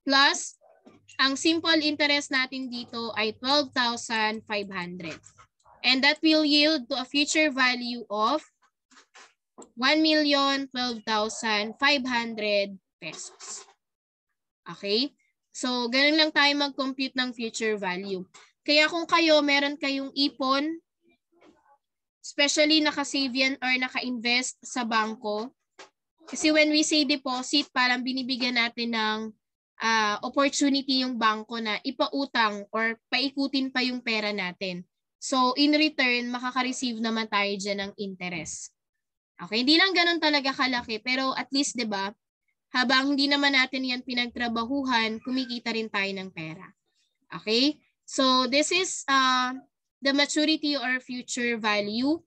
plus ang simple interest natin dito ay 12,500. And that will yield to a future value of 1,012,500 pesos. Okay? So, ganun lang tayo mag-compute ng future value. Kaya kung kayo, meron kayong ipon, especially naka-save yan or naka-invest sa bangko, kasi when we say deposit, parang binibigyan natin ng opportunity yung bangko na ipautang or paikutin pa yung pera natin. So, in return, makaka-receive naman tayo dyan ng interest. Okay, hindi lang ganun talaga kalaki, pero at least, 'di ba, habang hindi naman natin 'yan pinagtrabahuhan, kumikita rin tayo ng pera. Okay? So, this is the maturity or future value.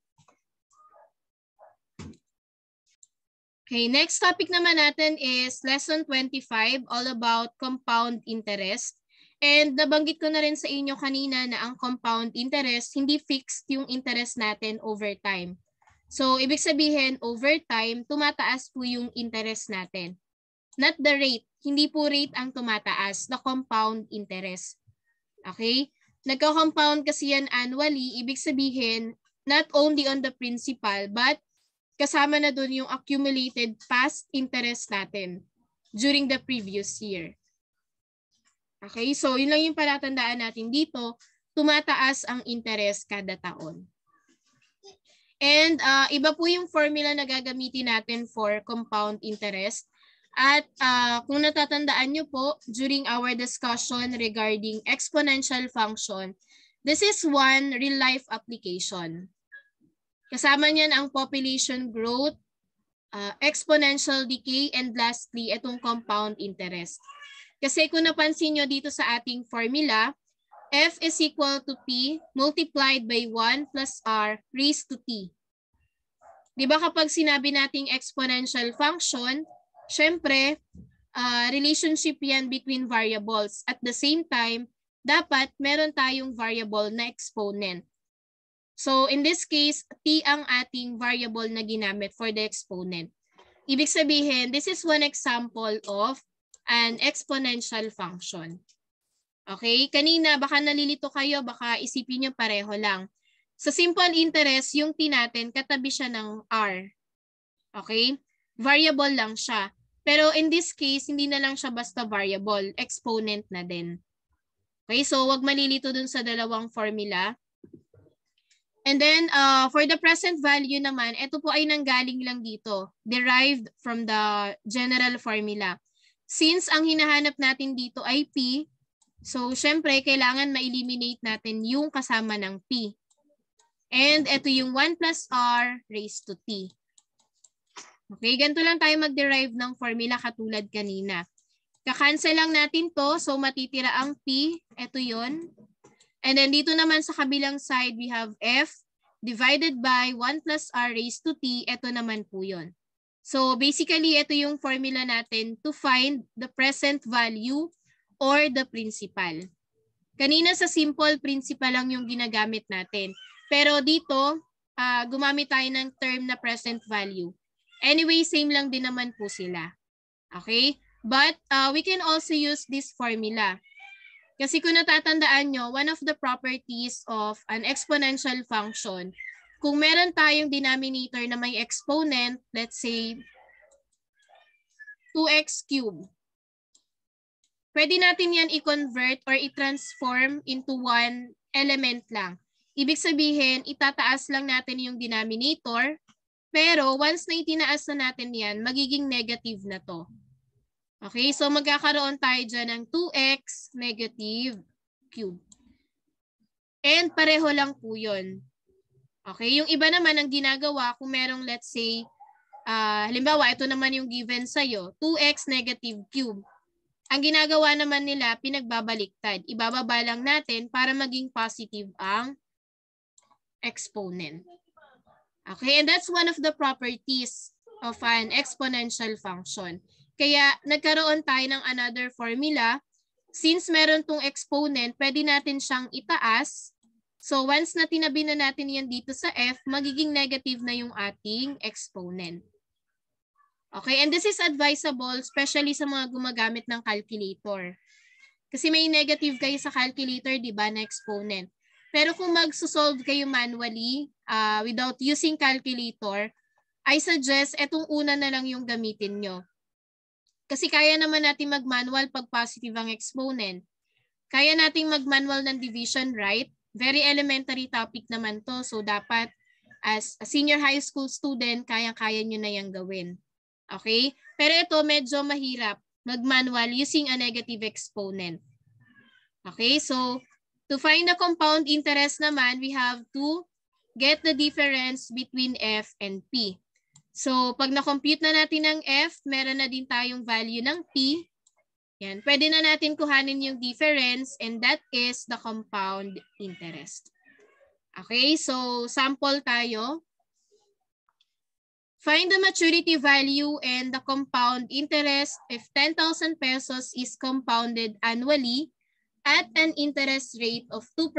Okay, next topic naman natin is lesson 25, all about compound interest. And nabanggit ko na rin sa inyo kanina na ang compound interest, hindi fixed yung interest natin over time. So, ibig sabihin, over time, tumataas po yung interest natin. Not the rate. Hindi po rate ang tumataas. The compound interest. Okay? Nagka-compound kasi yan annually. Ibig sabihin, not only on the principal, but kasama na dun yung accumulated past interest natin during the previous year. Okay? So, yun lang yung palatandaan natin dito. Tumataas ang interest kada taon. And iba po yung formula na gagamitin natin for compound interest. At kung natatandaan nyo po, during our discussion regarding exponential function, this is one real-life application. Kasama niyan ang population growth, exponential decay, and lastly, itong compound interest. Kasi kung napansin nyo dito sa ating formula, F is equal to P multiplied by 1 plus R raised to T. Di ba kapag sinabi nating exponential function, syempre, relationship yan between variables. At the same time, dapat meron tayong variable na exponent. So in this case, t ang ating variable na ginamit for the exponent. Ibig sabihin, this is one example of an exponential function. Okay? Kanina, baka nalilito kayo, baka isipin nyo pareho lang. Sa simple interest, yung t natin, katabi siya ng r. Okay? Variable lang siya. Pero in this case, hindi na lang siya basta variable. Exponent na din. Okay? So, wag malilito dun sa dalawang formula. And then, for the present value naman, ito po ay nanggaling lang dito. Derived from the general formula. Since ang hinahanap natin dito ay p, so syempre, kailangan ma-eliminate natin yung kasama ng p. And ito yung 1 plus r raised to t. Okay, ganito lang tayo mag-derive ng formula katulad kanina. Kakancel lang natin to, so matitira ang p, ito yun. And then dito naman sa kabilang side, we have f divided by 1 plus r raised to t, ito naman po yun. So basically, ito yung formula natin to find the present value or the principal. Kanina sa simple, principal lang yung ginagamit natin. Pero dito, gumamit tayo ng term na present value. Anyway, same lang din naman po sila. Okay? But we can also use this formula. Kasi kung natatandaan nyo, one of the properties of an exponential function, kung meron tayong denominator na may exponent, let's say 2x cubed, pwede natin yan i-convert or i-transform into one element lang. Ibig sabihin, itataas lang natin yung denominator, pero once na itinaas na natin yan, magiging negative na to. Okay, so magkakaroon tayo dyan ng 2x negative cube. And pareho lang po yun. Okay, yung iba naman ang ginagawa kung merong let's say, halimbawa ito naman yung given sa'yo, 2x negative cube. Ang ginagawa naman nila, pinagbabaliktad. Ibababa lang natin para maging positive ang exponent. Okay, and that's one of the properties of an exponential function. Kaya nagkaroon tayo ng another formula. Since meron tong exponent, pwede natin siyang itaas. So once na tinabi na natin yan dito sa f, magiging negative na yung ating exponent. Okay, and this is advisable especially sa mga gumagamit ng calculator. Kasi may negative kayo sa calculator, di ba, na exponent. Pero kung magsusolve kayo manually without using calculator, I suggest etong una na lang yung gamitin nyo. Kasi kaya naman natin mag-manual pag positive ang exponent. Kaya nating mag-manual ng division, right? Very elementary topic naman to. So dapat as a senior high school student, kaya-kaya nyo na yung gawin. Okay? Pero ito medyo mahirap mag-manual using a negative exponent. Okay? So to find the compound interest naman, we have to get the difference between f and p. So pag na-compute na natin ng f, meron na din tayong value ng p. Yan. Pwede na natin kuhanin yung difference and that is the compound interest. Okay, so sample tayo. Find the maturity value and the compound interest if 10,000 pesos is compounded annually at an interest rate of 2%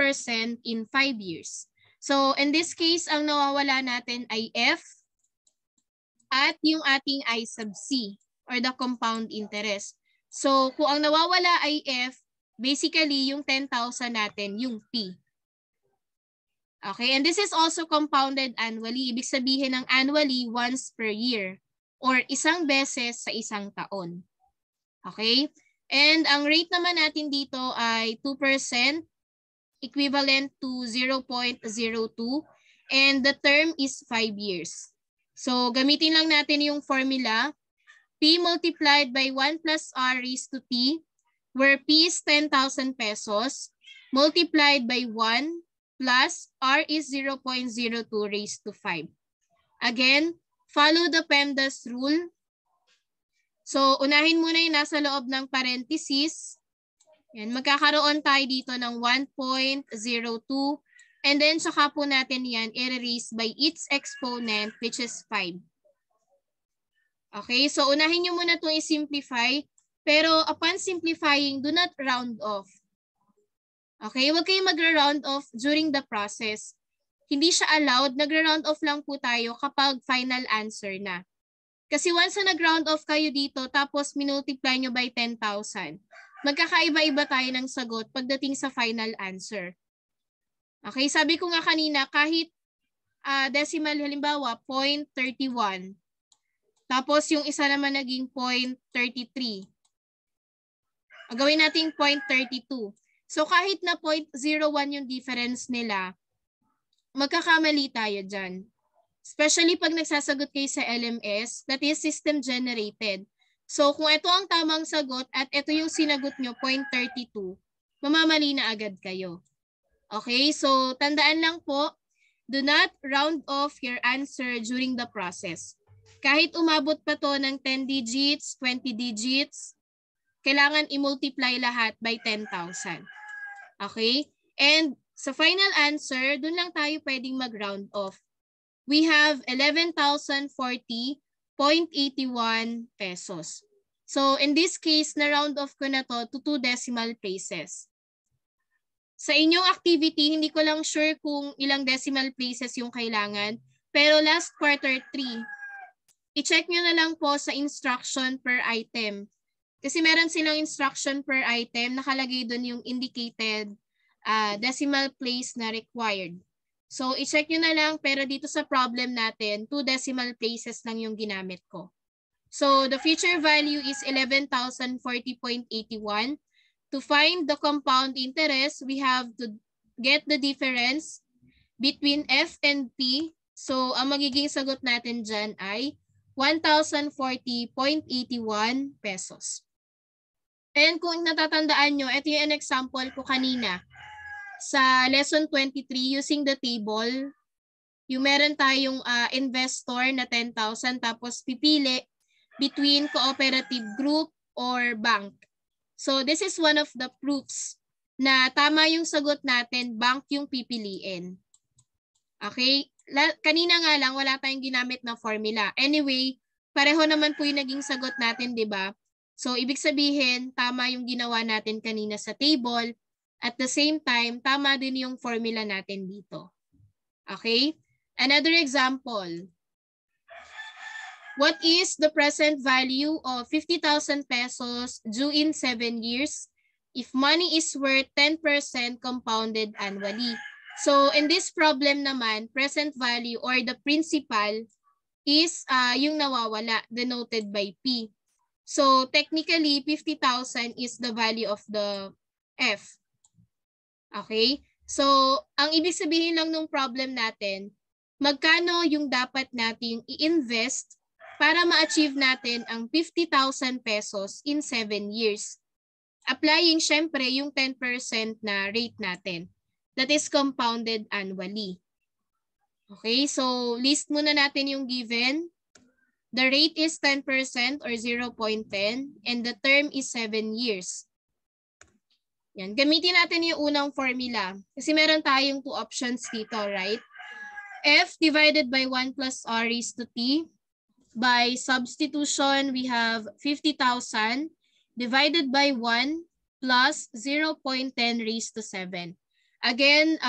in 5 years. So in this case, ang nawawala natin ay f at yung ating I sub c or the compound interest. So kung ang nawawala ay f, basically yung 10,000 natin, yung p. Okay, and this is also compounded annually. Ibig sabihin ng annually once per year or isang beses sa isang taon. Okay, and ang rate naman natin dito ay 2%, equivalent to 0.02, and the term is 5 years. So gamitin lang natin yung formula, p multiplied by 1 plus r raised to t, where p is 10,000 pesos, multiplied by 1 plus r is 0.02 raised to 5. Again, follow the PEMDAS rule. So unahin muna yung nasa loob ng parenthesis. Yan, magkakaroon tayo dito ng 1.02. And then, saka po natin yan i-raise by its exponent, which is 5. Okay, so unahin nyo muna itong i-simplify. Pero upon simplifying, do not round off. Okay? Huwag kayong mag-round off during the process. Hindi siya allowed. Nag-round off lang po tayo kapag final answer na. Kasi once na nag-round off kayo dito, tapos minultiply nyo by 10,000, magkakaiba-iba tayo ng sagot pagdating sa final answer. Okay? Sabi ko nga kanina, kahit decimal halimbawa, 0.31. Tapos yung isa naman naging 0.33. Gawin natin 0.32. So kahit na 0.01 yung difference nila, magkakamali tayo dyan. Especially pag nagsasagot kayo sa LMS, that is system generated. So kung ito ang tamang sagot at ito yung sinagot nyo, 0.32, mamamali na agad kayo. Okay, so tandaan lang po, do not round off your answer during the process. Kahit umabot pa to ng 10 digits, 20 digits, kailangan i-multiply lahat by 10,000. Okay? And sa final answer, dun lang tayo pwedeng mag-round off. We have 11,040.81 pesos. So in this case, na-round off ko na to to 2 decimal places. Sa inyong activity, hindi ko lang sure kung ilang decimal places yung kailangan. Pero last quarter 3, i-check nyo na lang po sa instruction per item. Kasi meron silang instruction per item, nakalagay doon yung indicated decimal place na required. So i-check nyo na lang, pero dito sa problem natin, 2 decimal places lang yung ginamit ko. So the future value is 11,040.81. To find the compound interest, we have to get the difference between F and P. So ang magiging sagot natin dyan ay 1,040.81 pesos. And kung natatandaan nyo, ito yung example ko kanina. Sa lesson 23, using the table, yung meron tayong investor na 10,000 tapos pipili between cooperative group or bank. So this is one of the proofs na tama yung sagot natin, bank yung pipiliin. Okay? Kanina nga lang, wala tayong ginamit na formula. Anyway, pareho naman po yung naging sagot natin, di ba? So, ibig sabihin, tama yung ginawa natin kanina sa table. At the same time, tama din yung formula natin dito. Okay? Another example. What is the present value of 50,000 pesos due in 7 years if money is worth 10% compounded annually? So, in this problem naman, present value or the principal is yung nawawala, denoted by P. So, technically, 50,000 is the value of the F. Okay? So, ang ibig sabihin lang ng problem natin, magkano yung dapat nating i-invest para ma-achieve natin ang 50,000 pesos in 7 years. Applying, syempre, yung 10% na rate natin. That is compounded annually. Okay? So, list muna natin yung given. The rate is 10% or 0.10 and the term is 7 years. Yan. Gamitin natin yung unang formula kasi meron tayong 2 options dito, right? F divided by 1 plus R raised to T. By substitution, we have 50,000 divided by 1 plus 0.10 raised to 7. Again,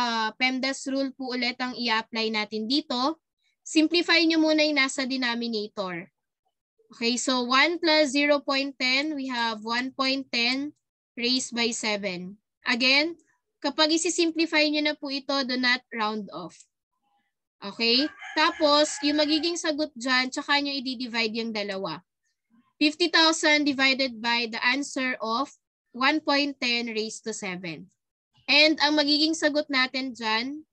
PEMDAS rule po ulit ang i-apply natin dito. Simplify nyo muna yung nasa denominator. Okay, so 1 plus 0.10, we have 1.10 raised by 7. Again, kapag isi-simplify nyo na po ito, do not round off. Okay, tapos yung magiging sagot dyan, tsaka nyo i-divide yung dalawa. 50,000 divided by the answer of 1.10 raised to 7. And ang magiging sagot natin dyan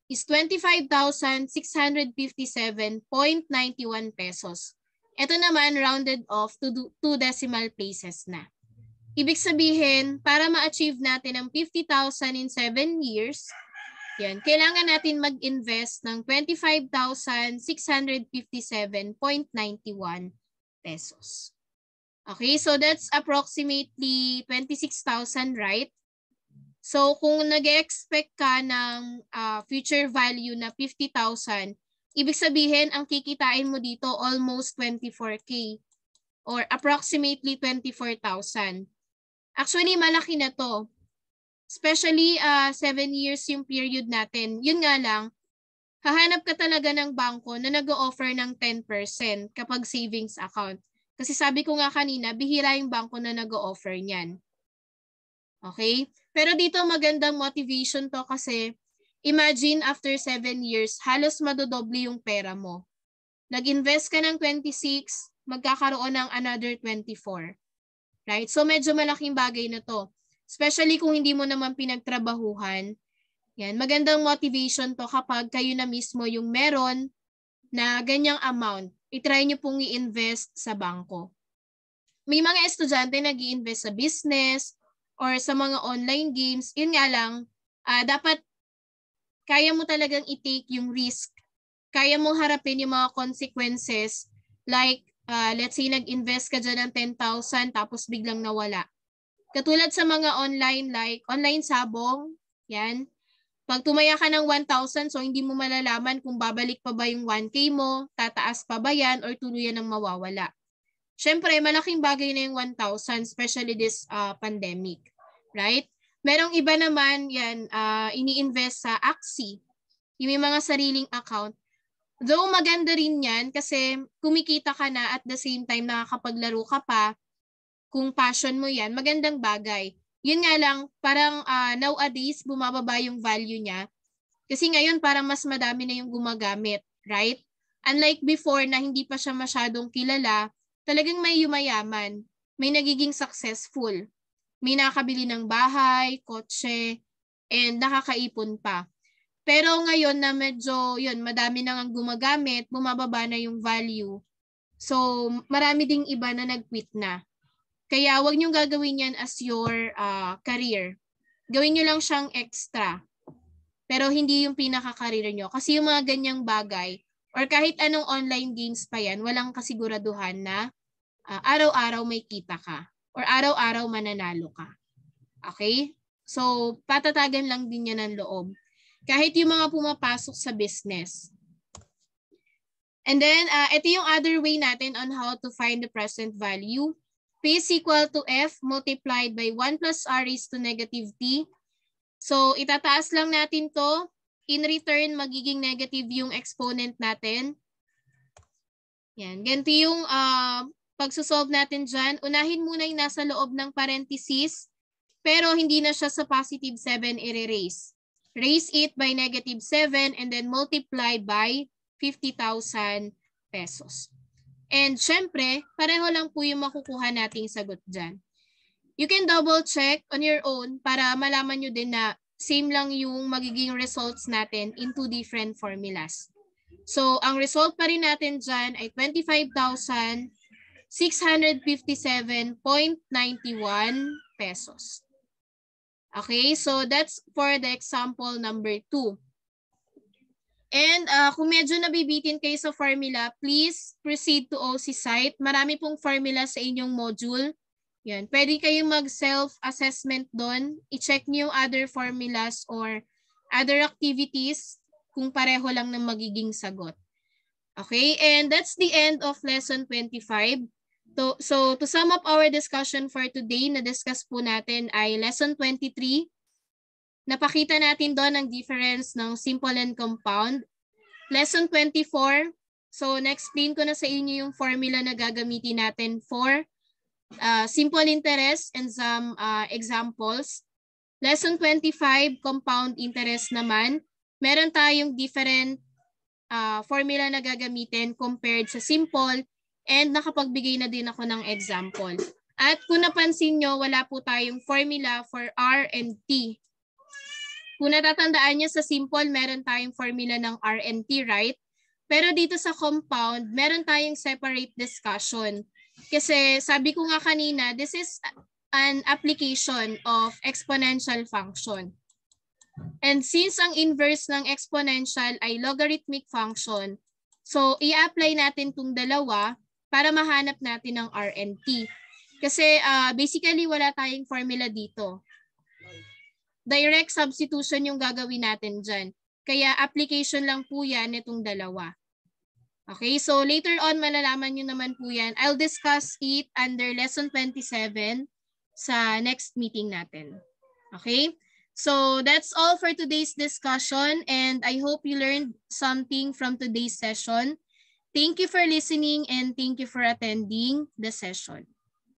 is 25,657.91 pesos. Ito naman rounded off to 2 decimal places na. Ibig sabihin, para ma-achieve natin ang 50,000 in 7 years, yan, kailangan natin mag-invest ng 25,657.91 pesos. Okay, so that's approximately 26,000, right? So kung nag-expect ka ng future value na 50,000, ibig sabihin ang kikitain mo dito almost 24K. or approximately 24,000. Actually, malaki na to. Especially 7 years yung period natin. Yun nga lang, hahanap ka talaga ng bangko na nag-o-offer ng 10% kapag savings account. Kasi sabi ko nga kanina, bihira yung bangko na nag-o-offer niyan. Okay? Pero dito magandang motivation to kasi imagine after 7 years, halos madodoble yung pera mo. Nag-invest ka ng 26, magkakaroon ng another 24. Right? So medyo malaking bagay na to. Especially kung hindi mo naman pinagtrabahuhan. Yan, magandang motivation to kapag kayo na mismo yung meron na ganyang amount. I-try nyo pong i-invest sa bangko. May mga estudyante nag-i-invest sa business or sa mga online games. Yun nga lang, dapat kaya mo talagang i-take yung risk. Kaya mo harapin yung mga consequences. Like, let's say nag-invest ka dyan ng 10,000 tapos biglang nawala. Katulad sa mga online like online sabong, yan. Pag tumaya ka ng 1,000, so hindi mo malalaman kung babalik pa ba yung 1K mo, tataas pa ba yan, or tuluyan ng mawawala. Siyempre, malaking bagay na yung 1,000, especially this pandemic. Right? Merong iba naman, yan, ini-invest sa Axie. Yung may mga sariling account. Though maganda rin yan kasi kumikita ka na at the same time nakakapaglaro ka pa, kung passion mo yan, magandang bagay. Yun nga lang, parang nowadays, bumababa yung value niya. Kasi ngayon, parang mas madami na yung gumagamit, right? Unlike before na hindi pa siya masyadong kilala, talagang may yumayaman, may nagiging successful. May nakabili ng bahay, kotse, and nakakaipon pa. Pero ngayon na medyo, yun, madami na nga gumagamit, bumababa na yung value. So, marami ding iba na nag-quit na. Kaya wag niyong gagawin yan as your career. Gawin niyo lang siyang extra. Pero hindi yung pinaka-career niyo. Kasi yung mga ganyang bagay, or kahit anong online games pa yan, walang kasiguraduhan na araw-araw may kita ka. Or araw-araw mananalo ka. Okay? So, patatagan lang din yan ng loob. Kahit yung mga pumapasok sa business. And then, ito yung other way natin on how to find the present value. P is equal to F multiplied by 1 plus R raised to negative T. So, itataas lang natin to. In return, magiging negative yung exponent natin. Yan. Ganito yung pagsosolve natin dyan. Unahin muna yung nasa loob ng parenthesis, pero hindi na siya sa positive 7 i-raise. Raise it by negative 7 and then multiply by 50,000 pesos. And syempre, pareho lang po yung makukuha nating sagot dyan. You can double check on your own para malaman nyo din na same lang yung magiging results natin in two different formulas. So, ang result pa rin natin dyan ay 25,657.91 pesos. Okay, so that's for the example number 2. And kung medyo nabibitin kayo sa formula, please proceed to OC site. Marami pong formula sa inyong module. Yan. Pwede kayong mag-self-assessment doon. I-check niyo yung other formulas or other activities kung pareho lang ng magiging sagot. Okay, and that's the end of lesson 25. So to sum up our discussion for today, na-discuss po natin ay lesson 23. Napakita natin doon ang difference ng simple and compound. Lesson 24. So, na-explain ko na sa inyo yung formula na gagamitin natin for simple interest and some examples. Lesson 25, compound interest naman. Meron tayong different formula na gagamitin compared sa simple and nakapagbigay na din ako ng example. At kung napansin nyo, wala po tayong formula for R and T. Kung natatandaan niyo sa simple, meron tayong formula ng R and T, right? Pero dito sa compound, meron tayong separate discussion. Kasi sabi ko nga kanina, this is an application of exponential function. And since ang inverse ng exponential ay logarithmic function, so i-apply natin itong dalawa para mahanap natin ang R and T. Kasi basically wala tayong formula dito. Direct substitution yung gagawin natin dyan. Kaya application lang po yan itong dalawa. Okay, so later on malalaman nyo naman po yan. I'll discuss it under lesson 27 sa next meeting natin. Okay? So that's all for today's discussion and I hope you learned something from today's session. Thank you for listening and thank you for attending the session.